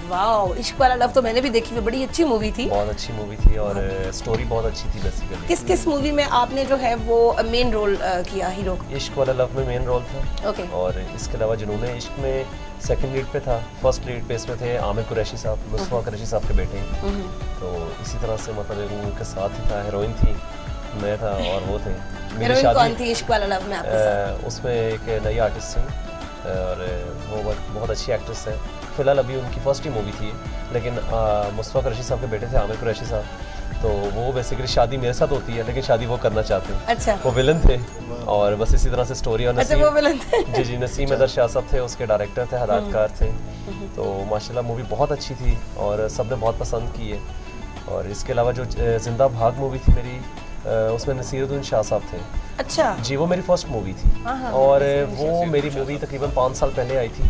वाओ, इश्क वाला लव तो मैंने भी देखी, बड़ी अच्छी मूवी थी। बहुत अच्छी मूवी थी और स्टोरी बहुत अच्छी थी बेसिकली। किस किस मूवी में आपने जो है वो मेन रोल किया हीरो? इश्क वाला लव में मेन रोल था। ओके। और इसके अलावा जुनून इश्क में सेकंड लीड पे था। फर्स्ट लीड पे इसमें थे आमिर कुरैशी साहब, मुस्तफा कुरैशी साहब के बेटे। तो इसी तरह से मतलब उनके साथ ही था, हीरोइन थी, मैं था और वो थे। मेरी शादी कौन थी इश्क वाला लव में आपके साथ? उसमें एक नई आर्टिस्ट थी और वो बहुत अच्छी एक्ट्रेस है। फिलहाल अभी उनकी फर्स्ट ही मूवी थी, लेकिन मुस्तफा कुरैशी साहब के बेटे थे आमिर कुरैशी साहब। तो वो बेसिकली शादी मेरे साथ होती है, लेकिन शादी वो करना चाहते हैं। अच्छा। वो विलन थे और बस इसी तरह से स्टोरी। और अच्छा, वो विलन थे। जी जी, नसीम अदर शाह साहब थे, उसके डायरेक्टर थे, हदायतकार थे। तो माशाल्लाह मूवी बहुत अच्छी थी और सबने बहुत पसंद की है। और इसके अलावा जो जिंदा भाग मूवी थी मेरी, उसमें नसीरुद्दीन शाह साहब थे। अच्छा जी, वो मेरी फर्स्ट मूवी थी। और वो मेरी मूवी तकरीबन 5 साल पहले आई थी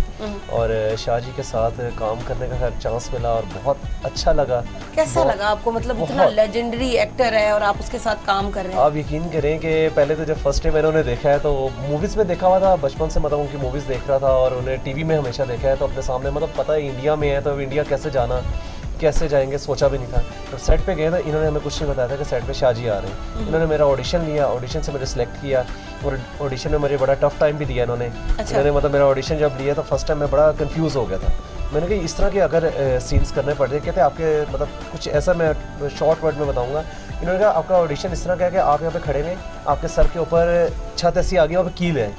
और शाह जी के साथ काम करने का चांस मिला और बहुत अच्छा लगा। कैसा लगा आपको? मतलब इतना लेजेंडरी एक्टर है और आप उसके साथ काम कर रहे हैं। आप यकीन करें कि पहले तो जब फर्स्ट टाइम मैंने उन्हें देखा है तो मूवीज़ में देखा हुआ था बचपन से, मतलब उनकी मूवीज़ देख रहा था और उन्हें टीवी में हमेशा देखा है। तो अपने सामने मतलब पता है इंडिया में है, तो इंडिया कैसे जाना, कैसे जाएंगे, सोचा भी नहीं था। तो सेट पे गए थे, इन्होंने हमें कुछ नहीं बताया था कि सेट पे शाह जी आ रहे हैं। इन्होंने मेरा ऑडिशन लिया, ऑडिशन से मुझे सिलेक्ट किया और ऑडिशन में मुझे बड़ा टफ टाइम भी दिया इन्होंने। इन्होंने मतलब मेरा ऑडिशन जब लिया तो फर्स्ट टाइम मैं बड़ा कंफ्यूज हो गया था। मैंने कहा इस तरह के अगर सीन्स करने पड़ते, कहते आपके मतलब कुछ ऐसा, मैं शॉर्ट वर्ड में बताऊँगा। इन्होंने कहा आपका ऑडिशन इस तरह का है कि आप यहाँ पे खड़े में, आपके सर के ऊपर छत ऐसी आ गई, वहाँ पे कील है,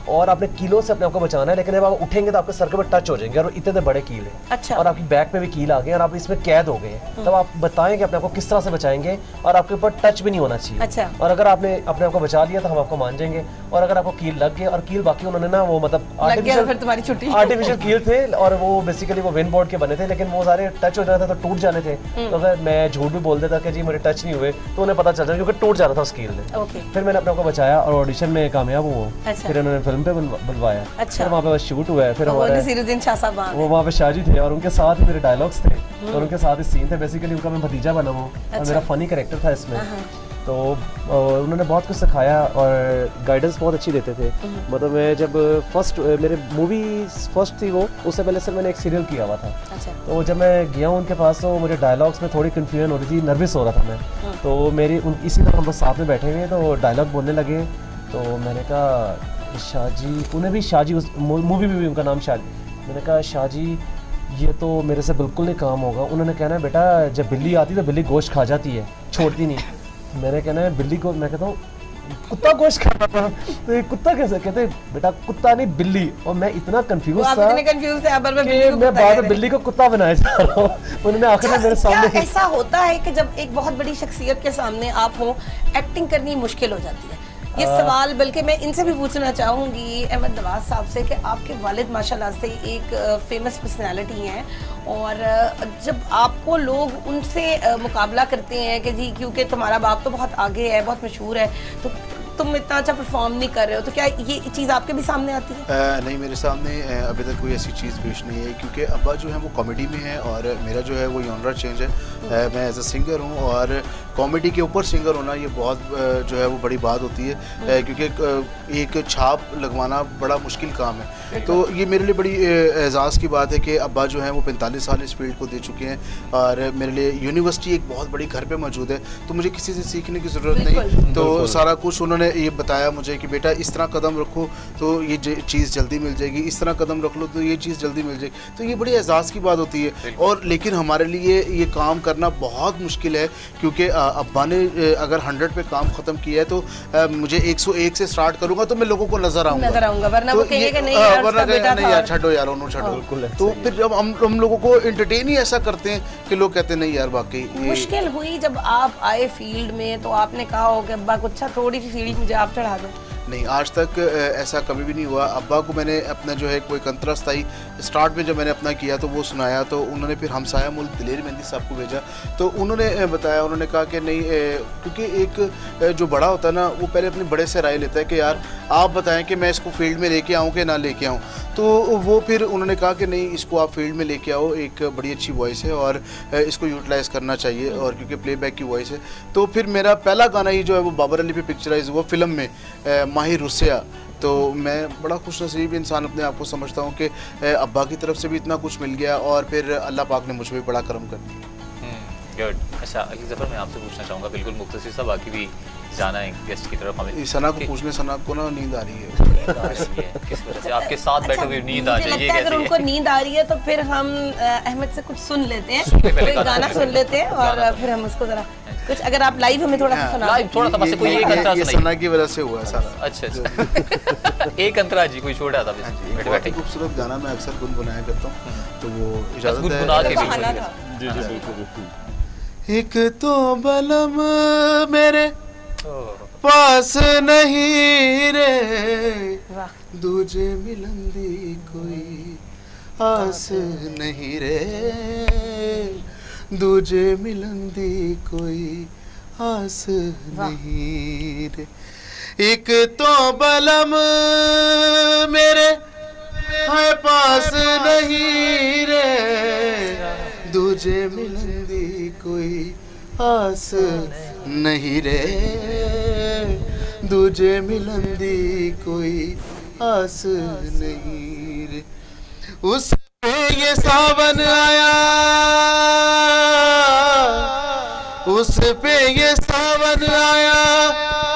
और आपने कीलों से अपने आप को बचाना है, लेकिन जब आप उठेंगे तो आपके सर के ऊपर टच हो जाएंगे और इतने बड़े कील है। अच्छा। और आपकी बैक पे भी कील आ गए और आप इसमें कैद हो गए, तब आप बताएं कि अपने आप को किस तरह से बचाएंगे और आपके ऊपर टच भी नहीं होना चाहिए। अच्छा। और अगर आपने अपने आप को बचा लिया तो हम आपको मान जाएंगे, और अगर आपको कील लग गए, और कील बाकी उन्होंने ना वो मतलब आर्टिफिशियल कील थे और वो बेसिकली वो विंड बोर्ड के बने थे, लेकिन वो सारे टच हो जाते तो टूट जाने थे। तो अगर मैं झूठ भी बोल देता कि जी मेरे टच नहीं हुए तो उन्हें पता चल जाता क्योंकि टूट जाना था उस कील में। फिर मैंने अपने आप को बचाया और ऑडिशन में कामयाब हुआ। फिर उन्होंने फिल्म पे बुलवाया। फिर वहाँ पे शूट हुआ है। फिर वो वहाँ पे शाहजी थे और उनके साथ मेरे डायलॉग्स थे और उनके साथ सीन थे। बेसिकली उनका मैं भतीजा बना हूँ और मेरा फनी कैरेक्टर था इसमें। तो उन्होंने बहुत कुछ सिखाया और गाइडेंस बहुत अच्छी देते थे। मतलब मैं जब मेरे मूवी फर्स्ट थी वो, उससे पहले से मैंने एक सीरियल किया हुआ था। अच्छा। तो जब मैं गया हूँ उनके पास तो मुझे डायलॉग्स में थोड़ी कन्फ्यूजन हो रही थी, नर्वस हो रहा था मैं। तो इसी तरह हम लोग साथ में बैठे हुए तो डायलॉग बोलने लगे, तो मैंने कहा शाहजी, उन्हें भी शाहजी, उस मूवी में भी उनका नाम शाहजी। मैंने कहा शाहजी ये तो मेरे से बिल्कुल नहीं काम होगा। उन्होंने कहना है बेटा जब बिल्ली आती है तो बिल्ली गोश्त खा जाती है, छोड़ती नहीं। मैंने कहना है बिल्ली को, मैं कहता हूँ कुत्ता गोश्त खाता था, तो ये कुत्ता कैसे? कहते बेटा कुत्ता नहीं बिल्ली। और मैं इतना कंफ्यूज था कि मैं बाद में बिल्ली को कुत्ता बनाया जा रहा हूँ। उन्होंने आखिर में मेरे सामने। ऐसा होता है कि जब एक बहुत बड़ी शख्सियत के सामने आप हो, एक्टिंग करनी मुश्किल हो जाती है। ये सवाल बल्कि मैं इनसे भी पूछना चाहूँगी अहमद नवाज साहब से कि आपके वालिद माशाल्लाह से एक फेमस पर्सनालिटी हैं, और जब आपको लोग उनसे मुकाबला करते हैं कि जी क्योंकि तुम्हारा बाप तो बहुत आगे है, बहुत मशहूर है, तो तुम इतना अच्छा परफॉर्म नहीं कर रहे हो, तो क्या ये चीज़ आपके भी सामने आती है? नहीं, मेरे सामने अभी तक कोई ऐसी चीज़ पेश नहीं है, क्योंकि अब्बा जो है वो कॉमेडी में है और मेरा जो है वो जॉनर चेंज है। मैं एज अ सिंगर हूँ और कॉमेडी के ऊपर सिंगर होना ये बहुत जो है वो बड़ी बात होती है, क्योंकि एक छाप लगवाना बड़ा मुश्किल काम है। तो ये मेरे लिए बड़ी एजाज़ की बात है कि अब्बा जो है वो 45 साल इस फील्ड को दे चुके हैं और मेरे लिए यूनिवर्सिटी एक बहुत बड़ी घर पे मौजूद है, तो मुझे किसी से सीखने की ज़रूरत नहीं। तो सारा कुछ उन्होंने ये बताया मुझे कि बेटा इस तरह कदम रखो तो ये चीज़ जल्दी मिल जाएगी, इस तरह कदम रख लो तो ये चीज़ जल्दी मिल जाएगी। तो ये बड़ी एजाज़ की बात होती है। और लेकिन हमारे लिए ये काम करना बहुत मुश्किल है, क्योंकि अब्बा ने अगर 100 पे काम ख़त्म किया है तो मुझे 101 से स्टार्ट करूँगा तो मैं लोगों को नजर आऊँगा, वरना वो कहेंगे नहीं यार छोड़ो यार उन्होंने छोड़ो। तो फिर जब हम लोगों को एंटरटेन ही ऐसा करते हैं कि लोग कहते हैं नहीं यार वाकई। मुश्किल हुई जब आप आए फील्ड में, तो आपने कहा हो कि अब्बा कुछ थोड़ी सी सीढ़ी मुझे आप चढ़ा दो? नहीं, आज तक ऐसा कभी भी नहीं हुआ। अब्बा को मैंने अपना जो है कोई कंतरा स्थाई स्टार्ट में जब मैंने अपना किया तो वो सुनाया, तो उन्होंने फिर हमसाया मुल्क दिलेर मेहंदी साहब को भेजा, तो उन्होंने बताया, उन्होंने कहा कि नहीं, क्योंकि एक जो बड़ा होता है ना वो पहले अपने बड़े से राय लेता है कि यार आप बताएं कि मैं इसको फील्ड में लेके आऊँ कि ना लेके आऊँ। तो वो फिर उन्होंने कहा कि नहीं, इसको आप फील्ड में लेके आओ, एक बड़ी अच्छी वॉइस है और इसको यूटिलाइज़ करना चाहिए, और क्योंकि प्लेबैक की वॉइस है। तो फिर मेरा पहला गाना ही जो है वो बाबर अली पे पिक्चराइज हुआ फिल्म में माही रुसिया। तो मैं बड़ा खुश नसीब इंसान अपने आप को समझता हूँ कि अब्बा की तरफ से भी इतना कुछ मिल गया और फिर अल्लाह पाक ने मुझ पर बड़ा करम कर दिया। गुड। अच्छा अली ज़फ़र, मैं आपसे पूछना चाहूँगा बिल्कुल मुख्तसर सा, बाकी भी जाना है गेस्ट की तरफ। हमें सना को पूछने, सना को ना नींद आ रही है किस वजह से आपके साथ बैठे हुए नींद आ जाए? अगर उनको नींद आ रही है तो फिर हम अहमद से कुछ सुन लेते हैं, कोई गाना सुन लेते हैं और फिर हम उसको जरा कुछ, अगर आप लाइव हमें थोड़ा सा सुना, लाइव थोड़ा सा बस कोई एक अंतरा सुनाइए। सना की वजह से हुआ सारा। अच्छा एक अंतरा जी कोई छोड़ा था बैठे बैठे। खूबसूरत गाना मैं अक्सर गुनगुनाया करता हूँ, तो वो इजाजत गुनगुना के भी। एक तो बलम मेरे पास नहीं रे, दूजे मिलन दी कोई आस नहीं रे, दूजे मिलन दी कोई आस नहीं रे। एक तो बलम मेरे है पास नहीं रे, दूजे मिलन दी कोई आस नहीं रे, दूजे मिलन दी कोई आस नहीं रे। उस पे ये सावन आया, उस पे ये सावन आया,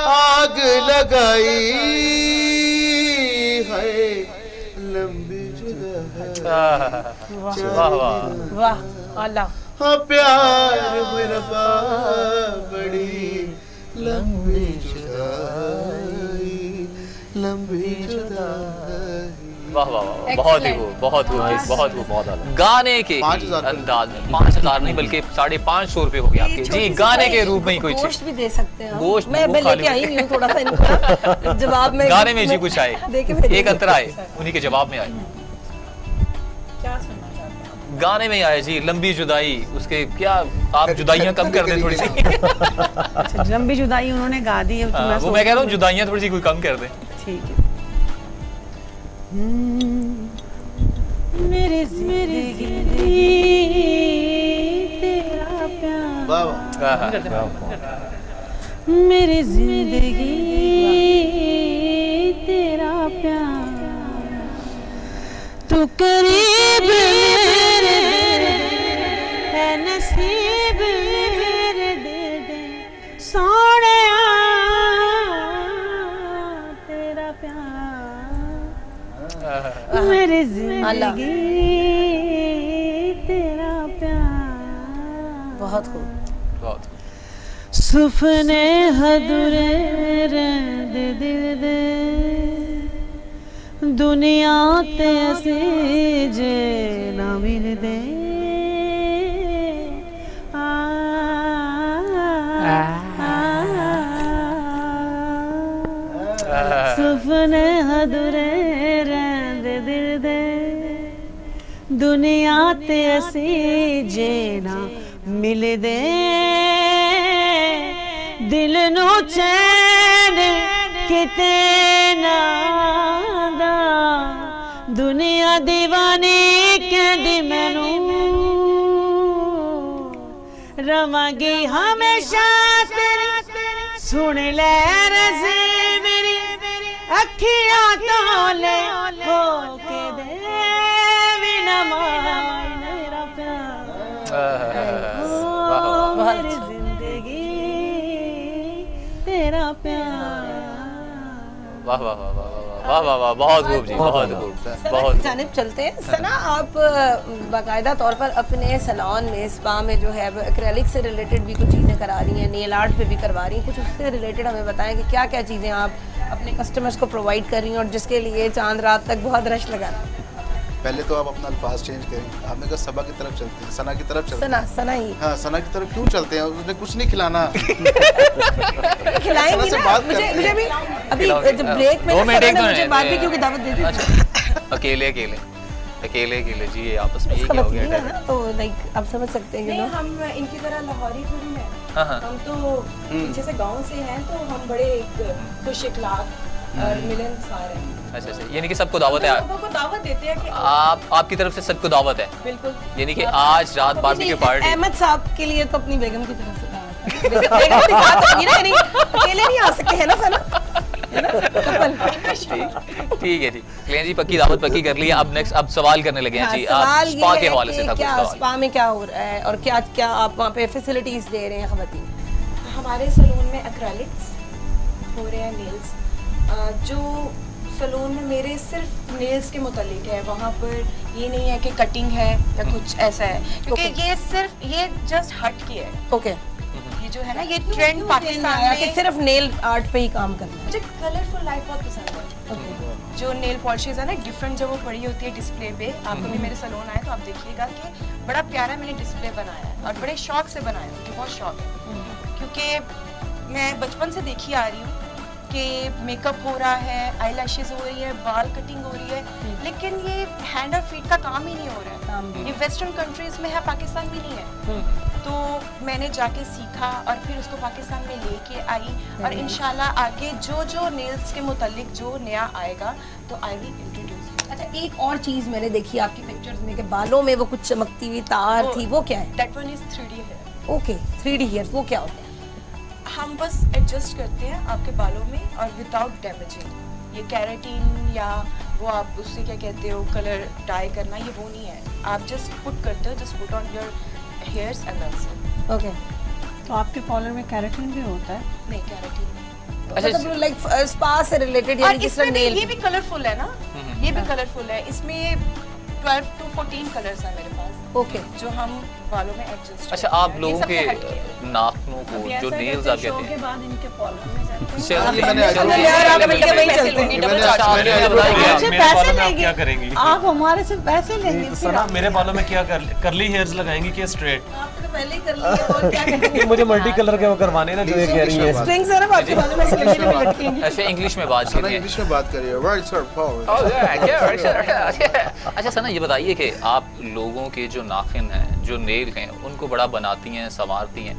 आग लगाई है लंबी जुदाई। वाह वाह वाह अल्लाह। हाँ प्यार मेरा बड़ी लंबी जुदाई, लंबी जुदाई। वाह वाह वाह, बहुत ही खूब, बहुत खूब, बहुत खूब। बहुत आला। गाने के 5,000 अंदाज में 5,000 नहीं बल्कि 550 रुपए हो गए आपके जी, गाने के रूप में ही कोई गोश्त चीज। भी दे सकते हैं। गोश्त मैं वो खा लेके आई लो। हूँ थोड़ा सा इनको जवाब में। गाने में जी कुछ आए, देके भेजिए। एक अंतर आए, उन्हीं के जवाब में आए। क्या सुनना चाहते हैं? गाने में ही आए जी, लंबी जुदाई, उसके क्या आप जुदाइयां कम कर दें थोड़ी सी। अच्छा, लंबी जुदाई उन्होंने गा दी है, तो हाँ, वो मैं कह रहा हूँ जुदाइयां थोड़ी सी कोई कम कर दें। ठीक है। मेरी जिंदगी तेरा प्यार, वाह वाह। मेरी जिंदगी तेरा प्यार, तू करीब मेरे है नसीब मेरे दे दे सोने तेरा प्यार, मेरी जिंदगी तेरा प्यार। बहुत खूब। बहुत सुपने अधूरे रहंदे दिल दे, दुनिया ते असी जे ना मिलदे। सुपने अधूरे रहंदे दिल दे, दुनिया ते असी जे ना मिलदे। दिल नू चैन किते ना दा, दुनिया दीवानी कहदी मैनू, रवांगी हमेशा तेरी, सुन ले रज़े मेरी, अखियां तोले हो के दे भी न मार मेरा प्यार। मेरी जिंदगी तेरा प्यार। वाह वाह वाह वाह वाह वाह वाह, बहुत खूब जी, बहुत खूब, सना बहुत की जानिब चलते हैं। सना, आप बाकायदा तौर पर अपने सैलून में, स्पा में जो है एक्रेलिक से रिलेटेड भी कुछ चीज़ें करा रही हैं, नेल आर्ट पे भी करवा रही हैं, कुछ उससे रिलेटेड हमें बताएं कि क्या क्या चीज़ें आप अपने कस्टमर्स को प्रोवाइड कर रही हैं और जिसके लिए चांद रात तक बहुत रश लगा रहा है। पहले तो आप अपना अल्फाज चेंज करें। आपने कहा सबा की तरफ चलते हैं, सना की तरफ चलते हैं। सना ही हाँ, सना की तरफ क्यों चलते हैं? उसने कुछ नहीं खिलाना। खिलाएंगी से ना बात मुझे करते मुझे हैं। भी अभी जब ब्रेक में 2 ना मिनट सना एक ने तो मुझे बारबेक्यू की दावत दे दी। अकेले अकेले अकेले अकेले जी, ये आपस में ये इसका क्या हो मतलब गया है ना, तो लाइक आप समझ सकते हैं नहीं, ना। हम इनकी तरह लाहौरी थोड़ी हैं। हाँ, हाँ। हम तो पीछे से गांव से हैं, तो हम बड़े एक खुश इखलाक और मिलनसार हैं। अच्छा अच्छा, यानी कि सबको दावत है। हम लोगों को दावत देते हैं कि आपकी तरफ से सबको दावत है, बिल्कुल। यानी कि आज रात बारबेक्यू पार्टी। अहमद साहब के लिए तो अपनी बेगम की तरफ से दावत है। बेगम दिखा तो नहीं ना, यानी अकेले नहीं आ सकते हैं ना सना, है ना? ठीक है जी, क्लियर जी, पक्की दावत पक्की कर ली है। अब नेक्स्ट अब सवाल करने लगे हैं जी। सवाल आप स्पा ये के है हवाले से कि था कुछ क्या सवाल। स्पा में क्या हो रहा है और क्या क्या आप वहाँ पे फैसिलिटीज दे रहे हैं ख़वातीन? हमारे सलून में एक्रेलिक्स हो रहे हैं, नेल्स। जो सलून में मेरे सिर्फ नेल्स के मुतालिक है, वहाँ पर ये नहीं है कि कटिंग है या कुछ ऐसा है, क्योंकि ये सिर्फ ये जस्ट हट के है। ओके, ये जो है ना, ये ट्रेंड पाकिस्तान में सिर्फ नेल आर्ट पे ही काम करना है। मुझे कलरफुल लाइफ बहुत पसंद है। जो नेल पॉलिशेज है ना, डिफरेंट जब वो पड़ी होती है डिस्प्ले पे, आप कभी मेरे सलून आए तो आप देखिएगा कि बड़ा प्यारा मैंने डिस्प्ले बनाया है और बड़े शौक से बनाया है, मुझे बहुत शौक है, क्योंकि मैं बचपन से देखी आ रही हूँ कि मेकअप हो रहा है, आईलैशेस हो रही है, बाल कटिंग हो रही है, लेकिन ये हैंड और फीट का काम ही नहीं हो रहा है। ये वेस्टर्न कंट्रीज में है, पाकिस्तान में नहीं है। तो मैंने जाके सीखा और फिर उसको पाकिस्तान में लेके आई, और इंशाल्लाह आगे जो जो नेल्स के मुतालिक जो नया आएगा तो आई विल इंट्रोड्यूस। अच्छा, एक और चीज मैंने देखी आपकी पिक्चर्स में कि बालों में वो कुछ चमकती हुई तार थी, वो क्या है? That one is 3D hair. Okay, 3D hair, वो क्या होता है? हम बस एडजस्ट करते हैं आपके बालों में और विदाउट डैमेजिंग। ये कैरेटीन या वो आप उससे क्या कहते हो कलर डाई करना, ये वो नहीं है। आप जस्ट पुट करते हो, just put on your hairs and that's it. Okay, तो आपके कॉलर में केराटिन भी होता है? नहीं, कैरेटीन। अच्छा, मतलब लाइक स्पा से रिलेटेड, और यानी कि इसमें सिर्फ भी नेल। ये भी कलरफुल है ना, ये भी कलरफुल है। इसमें 12 to 14 कलर्स हैं मेरे पास। ओके, जो हम बालों में एडजस्ट। अच्छा, आप लोगों के नाखूनों को जो नेल्स आप कहते हैं, बाद इनके फॉलो में जाते हैं। क्या करेंगी आप हमारे से पैसे लेंगे? सना, मेरे बालों में क्या करली हेयर्स लगाएंगी कि स्ट्रेट? आपने तो पहले ही कर लिया, और क्या करेंगे? मुझे मल्टी कलर के वो करवाने ना, जो ये कह रही है। स्ट्रिंग्स है ना आपके बालों में, इसलिए भी लटकेंगे। अच्छा इंग्लिश में बात करिए। इंग्लिश में बात करिए। अच्छा सना, ये बताइए कि आप लोगों के जो नाखून हैं, जो नेल हैं, उनको बड़ा बनाती हैं, संवारती हैं,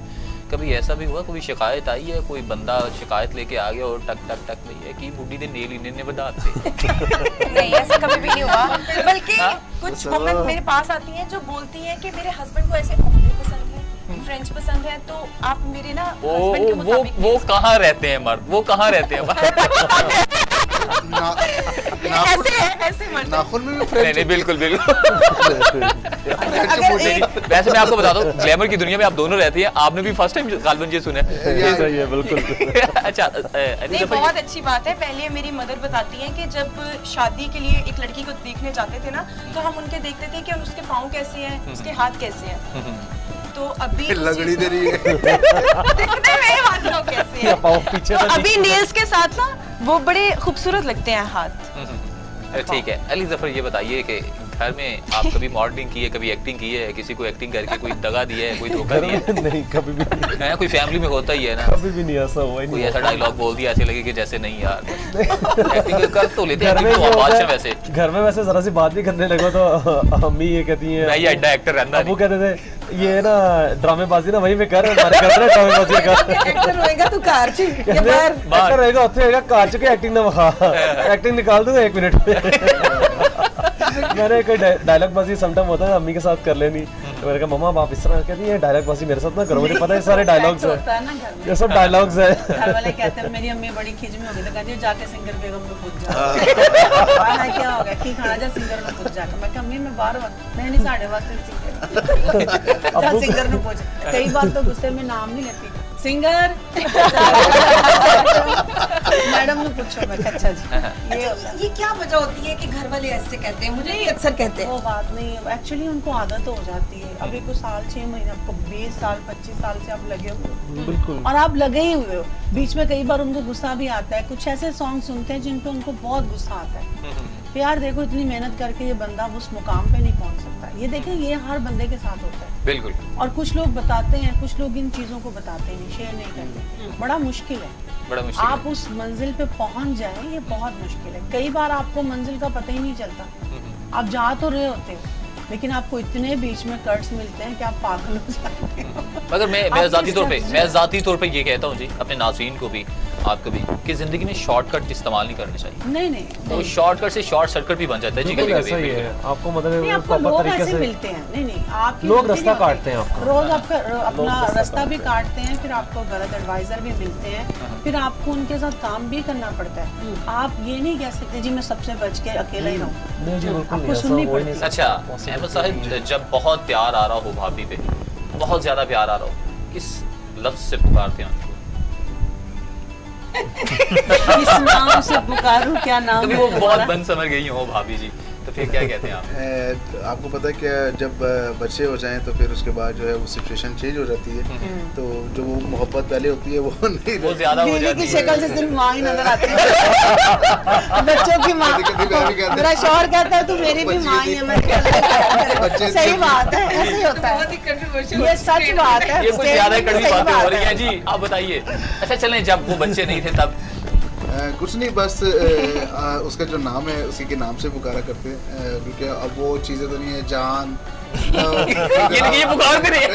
कभी ऐसा भी हुआ, कोई शिकायत आई है, कोई बंदा शिकायत लेके आ गया और टक टक टक नहीं है कि बुढ़ी ने नेल इन्हें बनाते? नहीं, ऐसा कभी भी नहीं हुआ। बल्कि कुछ वुमेन मेरे पास आती हैं जो बोलती हैं कि मेरे हस्बैंड को ऐसे ऑमलेट पसंद है, फ्रेंच पसंद है, तो आप मेरे ना हस्बैंड के मुताबिक। वो कहाँ रहते हैं मर्द? वो कहाँ रहते हैं? नाखून में भी नहीं नहीं, बिल्कुल बिल्कुल। वैसे मैं आपको बता दूं, ग्लैमर की दुनिया में आप दोनों रहती हैं, आपने भी फर्स्ट टाइम गालिबन ये सुना है। बिल्कुल। अच्छा नहीं, बहुत अच्छी बात है। पहले मेरी मदर बताती हैं कि जब शादी के लिए एक लड़की को देखने जाते थे ना, तो हम उनके देखते थे कि उसके पाँव कैसे हैं, उसके हाथ कैसे हैं। तो अभी लगड़ी दे रही है दिखने में हाथ लोग कैसे हैं। पीछे तो अभी नेल्स के साथ ना वो बड़े खूबसूरत लगते हैं हाथ। ठीक है, अली ज़फ़र ये बताइए कि घर में आप कभी मॉडलिंग की है, कभी एक्टिंग की है, किसी को एक्टिंग करके कोई दगा दिया है, कोई धोखा दिया है? नहीं, कभी भी नहीं। कोई फैमिली में होता ही है ना, कभी भी नहीं ऐसा हुआ ही नहीं। कोई ऐसा डायलॉग बोल दिया ऐसे लगे कि जैसे नहीं यार, एक्टिंग कर तो लेते हैं। वैसे घर में वैसे जरा सी बात भी करने लगा तो अम्मी ये कहती है, मैं ये अड्डा एक्टर रहना। वो कहते थे ये ना ड्रामेबाजी ना वहीं पे कर, हमारे घर में ड्रामेबाजी कर। एक्टर होएगा तू कार ची, ये बाहर एक्टर रहेगा, उत्थे रहेगा कार च के एक्टिंग ना वखा, एक्टिंग निकाल दूंगा 1 मिनट में। मैंने कोई डायलॉग बाजी समटाइम होता है अम्मी के साथ कर लेनी, तो मैंने कहा मम्मा आप इस तरह कहती है डायलॉग बाजी मेरे साथ ना करो, मुझे पता है सारे डायलॉग्स हैं, ये सब डायलॉग्स हैं। घर वाले कहते हैं, मेरी अम्मी बड़ी खिज में हो गई तो कहती है जाके सिंगर बेगम को पूछ जा। खाना क्या हो गया की खाना जा सिंगर को पूछ जाके। मैं कहा अम्मी मैं बाहर नहीं साढ़े वास्ते सिंगर सिंगर ने पूछ। कई बार तो गुस्से में नाम नहीं लेती, सिंगर मैडम ने पूछो। मैं अच्छा जी ये क्या वजह होती है कि घर वाले ऐसे कहते हैं? मुझे ये अक्सर कहते हैं। वो बात नहीं है, एक्चुअली उनको आदत हो जाती है। अभी कुछ साल 6 महीने, आपको 20 साल 25 साल से आप लगे हुए बिल्कुल, और आप लगे ही हुए हो। बीच में कई बार उनको गुस्सा भी आता है, कुछ ऐसे सॉन्ग सुनते हैं जिन पे उनको बहुत गुस्सा आता है। यार देखो इतनी मेहनत करके ये बंदा उस मुकाम पे नहीं पहुंच सकता। ये देखें, ये हर बंदे के साथ होता है बिल्कुल। और कुछ लोग बताते हैं, कुछ लोग इन चीजों को बताते नहीं, शेयर नहीं करते। बड़ा मुश्किल है, बड़ा मुश्किल आप उस मंजिल पे पहुंच जाए, ये बहुत मुश्किल है। कई बार आपको मंजिल का पता ही नहीं चलता, आप जा तो रहे होते हो लेकिन आपको इतने बीच में कट्स मिलते हैं कि आप पागल हो जाते हो। मगर मैं ज़ाती तौर पे ये कहता हूँ जी अपने नाज़रीन को भी, आपको भी, कि जिंदगी में शॉर्टकट इस्तेमाल नहीं करने चाहिए। नहीं तो शॉर्टकट से शॉर्ट सर्किट भी बन जाता है जी कभी कभी। आपको मतलब आपको लोग ऐसे मिलते हैं, नहीं आप लोग रास्ता काटते हैं, आपको रोज आपका अपना रास्ता भी काटते हैं, फिर आपको गलत एडवाइजर भी मिलते हैं, फिर आपको उनके साथ काम भी करना पड़ता है। आप ये नहीं कह सकते जी मैं सबसे बच के अकेला ही रहूँ, आपको सुननी पड़ती है। अच्छा अहमद साहिब, जब बहुत प्यार आ रहा हो भाभी पे, बहुत ज्यादा प्यार आ रहा हो, किस लफ्ज से पुकारते हैं उनको? किस नाम से पुकारूं, क्या नाम? कभी वो बहुत बंद समझ गई हो भाभी जी, तो फिर क्या कहते हैं आप? आपको पता है कि जब बच्चे हो जाएं तो फिर उसके बाद जो है वो सिचुएशन चेंज हो जाती है, तो जो वो मोहब्बत पहले होती है वो नहीं, वो ज्यादा हो जाती है। शक्ल से सिर्फ माँ ही नजर आती है, बच्चों की माँ। मेरा शौहर कहता है तू मेरी भी माँ ही है। मैं सही बात है, ऐसे ही होता है, ये सच बात है। ये कुछ ज्यादा कड़वी बातें हो रही है जी, आप बताइए। अच्छा चलें, जब वो बच्चे नहीं थे तब? कुछ नहीं, बस उसका जो नाम है उसी के नाम से पुकारा करते हैं, क्योंकि अब वो चीज़ें तो नहीं है जान ये पुकारते नहीं,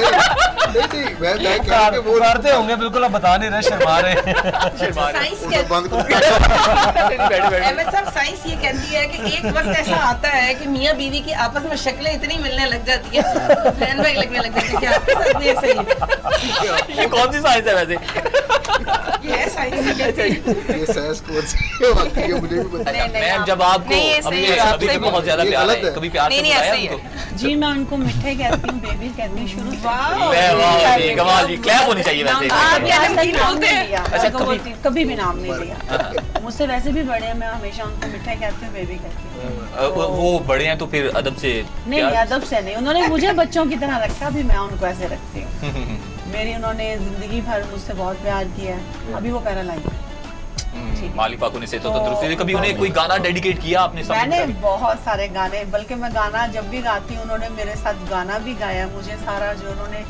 मैं पुकारते होंगे बिल्कुल, आप बता नहीं रहे, शर्मा रहे। अहमद साहब, साइंस ये कहती है कि एक वक्त ऐसा आता है कि मियाँ बीवी की आपस में शक्लें इतनी मिलने लग जाती है, बहन भाई लगने लग जाते हैं। क्या आपके साथ भी ऐसा ही है? ये कौन सी साइंस है वैसे? ये है साइंस, ये साइंस कोर्स है, मुझे भी पता है। मैम जब आपको अभी तो बहुत ज्यादा प्यार है, कभी प्यार से बुलाया उनको? जी मैं को मिठे कहती हूँ, बेबी कहती हूँ शुरू से। कमाल जी, क्लैप होनी चाहिए वैसे। कभी भी नाम नहीं लिया। मुझसे वैसे भी बड़े हैं, मैं हमेशा उनको मिठे कहती हूँ, बेबी कहती हूँ। वो बड़े हैं तो फिर अदब से? नहीं, अदब से नहीं, उन्होंने मुझे बच्चों की तरह रखा, भी मैं उनको ऐसे रखती हूँ। मेरी उन्होंने जिंदगी भर मुझसे बहुत प्यार किया है। अभी वो पैरालाइज है। मालिक पाक से तो तंदुरुस्ती। कभी उन्हें कोई गाना डेडिकेट किया आपने? मैंने बहुत सारे गाने, बल्कि मैं गाना जब भी गाती हूँ, उन्होंने मेरे साथ गाना भी गाया। मुझे सारा जो उन्होंने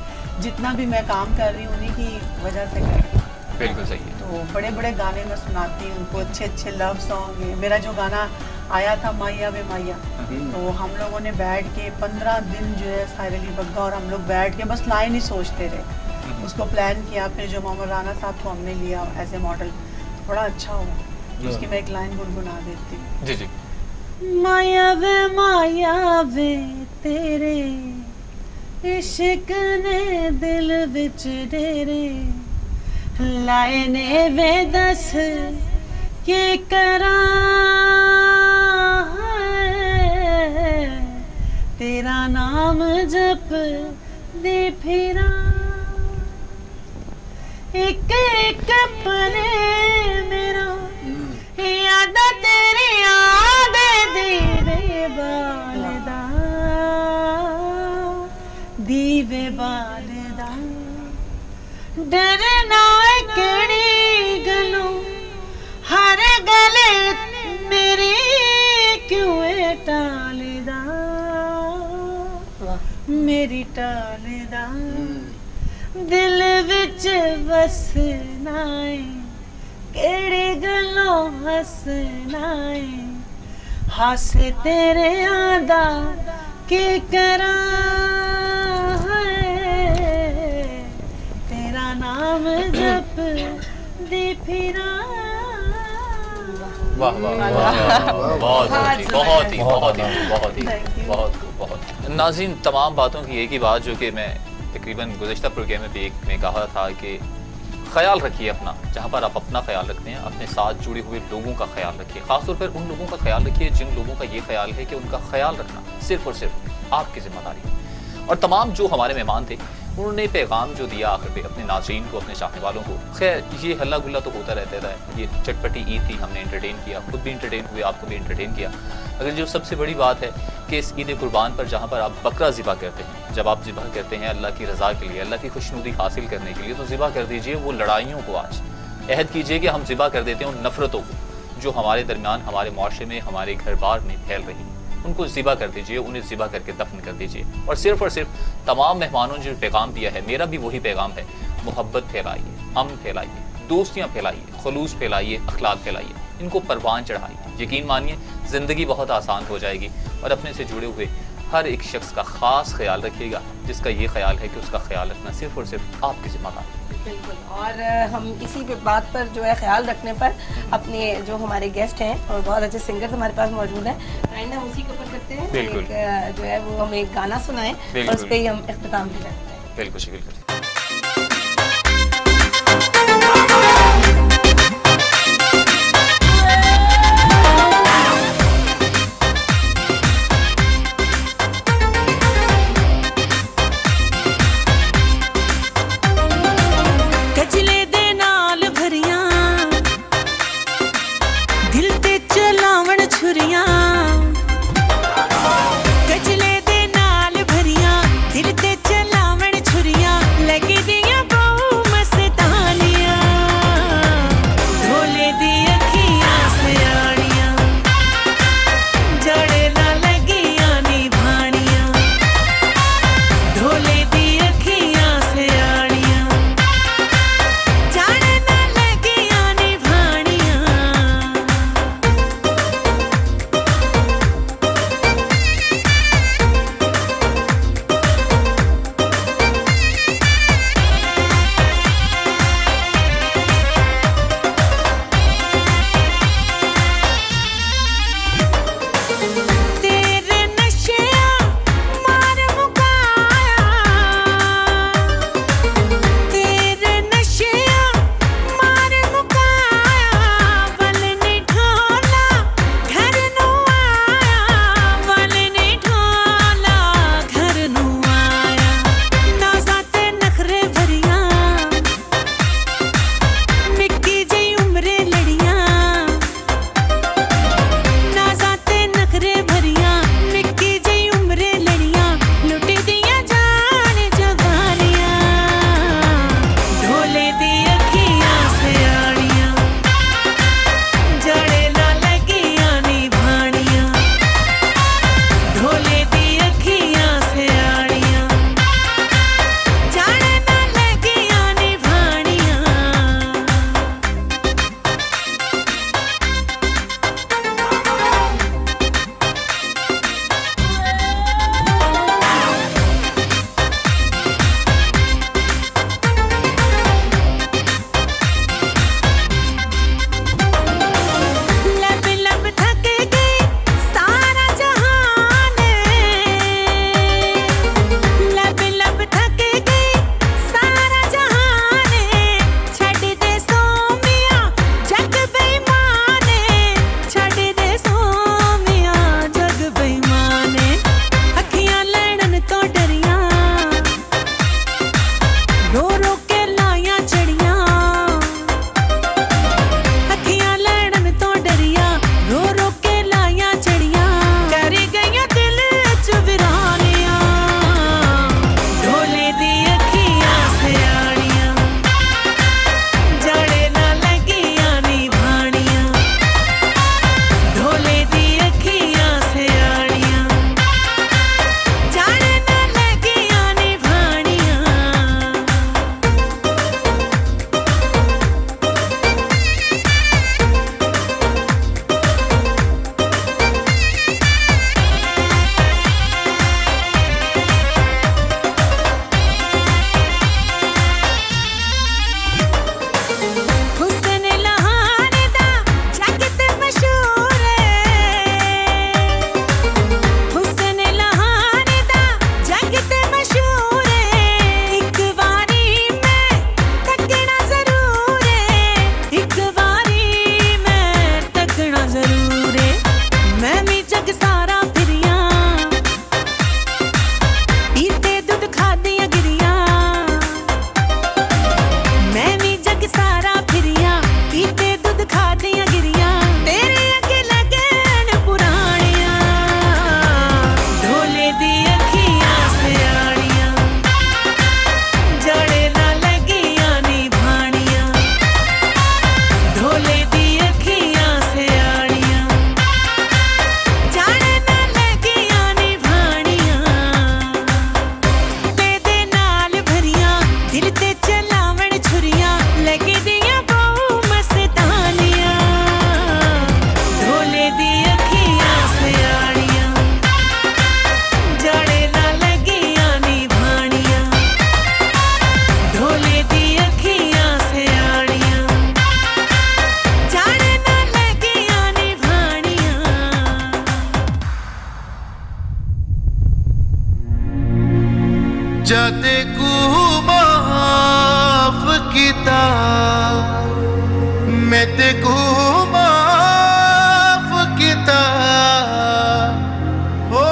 जितना भी मैं काम कर रही हूँ उन्हीं की वजह से कर रही हूँ। बिल्कुल सही है। तो बड़े बड़े गाने मैं सुनाती हूँ उनको, अच्छे अच्छे लव सॉन्ग। मेरा जो गाना आया था माया वे माया, तो हम लोगों ने बैठ के 15 दिन जो है साहिर अली बग्गा और हम लोग बैठ के बस लाइन ही सोचते रहे। उसको प्लान किया, फिर जो मोहम्मद राना साहब को हमने लिया एज ए मॉडल, थोड़ा अच्छा हुआ। उसकी मैं एक लाइन गुनगुना देती हूँ। जी जी। माया वे तेरे इश्क ने दिल विच डेरे लाए ने, वे दस के करा तेरा नाम जप दे फिरा, एक एक पले मेरा याद तेरी याद दीवे बालदा, दीवे बालदा। डरना केड़ी गलों, हर गले मेरी क्यों टालदा, मेरी टालदा। दिल विच वसना है, केड़ी गलों हसना है, हस तेरे आदा के करा है, तेरा नाम जप दे फिरा। वाह वाह बहुत। नाज़रीन, तमाम बातों की एक ही बात जो कि मैं तकरीबन गुज़श्ता प्रोग्राम में भी एक में कहा था कि ख्याल रखिए अपना, जहाँ पर आप अपना ख्याल रखते हैं, अपने साथ जुड़े हुए लोगों का ख्याल रखिए। ख़ासतौर पर उन लोगों का ख्याल रखिए जिन लोगों का ये ख्याल है कि उनका ख्याल रखना सिर्फ़ और सिर्फ आपकी ज़िम्मेदारी है। और तमाम जो हमारे मेहमान थे उन्होंने पैगाम जो दिया आखिर पे अपने नाज़रीन को, अपने चाहने वालों को। खैर, ये हल्ला गुल्ला तो होता रहता था, ये चटपटी ईद थी, हमने एंटरटेन किया, खुद भी एंटरटेन हुए, आपको भी एंटरटेन किया। अगर जो सबसे बड़ी बात है कि इस ईद कुर्बान पर जहाँ पर आप बकरा ज़िबा करते हैं, जब आप ज़िबा करते हैं अल्लाह की रज़ा के लिए, अल्लाह की खुशनुदी हासिल करने के लिए, तो ज़िबा कर दीजिए वो लड़ाइयों को। आज अहद कीजिए कि हम ज़िबा कर देते हैं उन नफ़रतों को जो हमारे दरमियान, हमारे माशरे में, हमारे घर बार में फैल रही है। उनको ज़िबा कर दीजिए, उन्हें ज़िबा करके दफन कर दीजिए। और सिर्फ तमाम मेहमानों ने जो पैगाम दिया है, मेरा भी वही पैगाम है, मोहब्बत फैलाइए, अमन फैलाइए, दोस्तियाँ फैलाइए, खलूस फैलाइए, अखलाक फैलाइए, इनको परवान चढ़ाइए। यकीन मानिए ज़िंदगी बहुत आसान हो जाएगी। और अपने से जुड़े हुए हर एक शख्स का ख़ास ख्याल रखिएगा, जिसका ये ख्याल है कि उसका ख्याल रखना सिर्फ और सिर्फ आपकी जिम्मेदारी है। बिल्कुल। और हम इसी बात पर जो है ख्याल रखने पर अपने जो हमारे गेस्ट हैं और बहुत अच्छे सिंगर हमारे पास मौजूद हैं, आइंदा हम उसी के ऊपर करते हैं। एक जो है वो हम एक गाना सुनाएं और उस पर ही हम इख्तिताम भी करते हैं। बिल्कुल बिल्कुल। कजले दे नाल भरियां दिल ते चलावण छुरियां जाते को माफ किता मैं ते को माफ किता ओ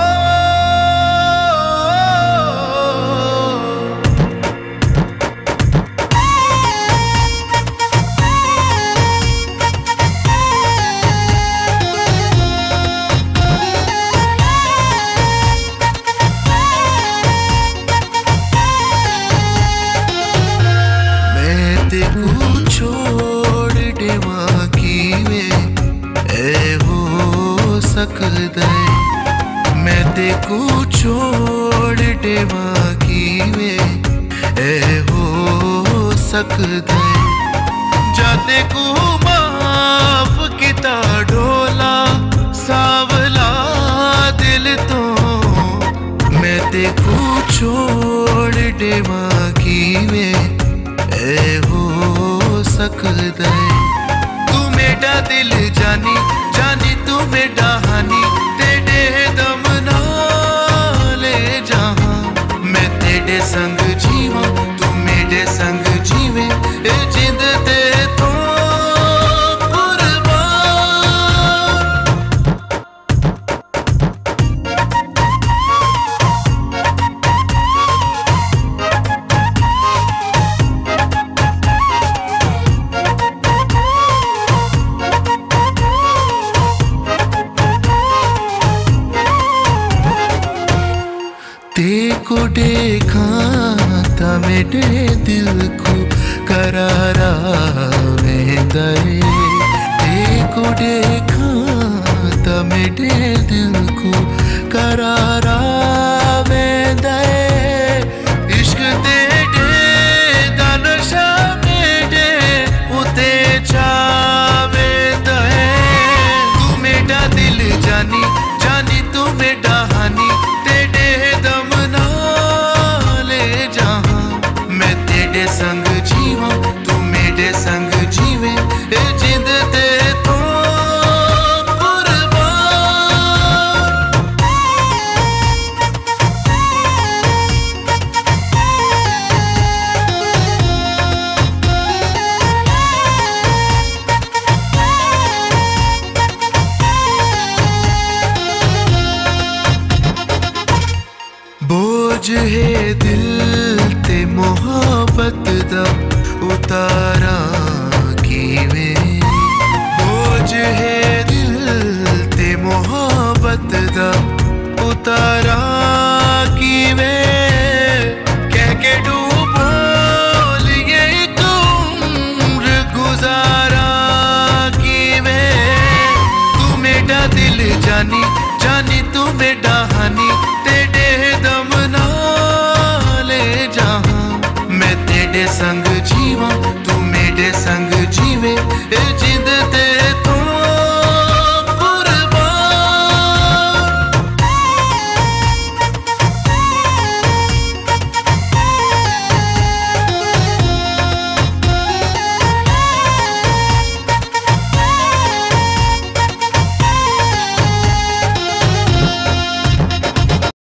मैं ते को छोड़ देवा की वे ए हो सकदा जाते को माफ किता ढोला सावला दिल तो मैं ते को छोड़ देवा की वे ए हो सकदा तू मेरा दिल जानी जानी तू मेरा हानी तेरे दम ना ले जहां मैं तेरे संग जीवा तू मेरे संग जीवे ए जिंद ते तो को देखा था मेरे दिल को करारा वेंदरे को देखा था मेरे दिल को करारा वेंदरे इश्क तेरे दानशा मेरे उते चावे दे तू मेरा दिल जानी जानी तू मेरा हानी तेरे दम ना ले जहां मैं तेरे संग जीवा तू मेरे संग जीवे ए जिंद ते तो बोझ है दिल ते मोहब्बत दा उतारा कीवे बोझ है दिल ते मोहब्बत दा उतारा कीवे कह के डूबो लिए एक उम्र गुजारा कीवे तू मेरा दिल जानी जानी तू मेरा हानी तेरे दम ना ले जहां मैं तेरे संग जीवा तू मेरे संग जीवे ए जिंद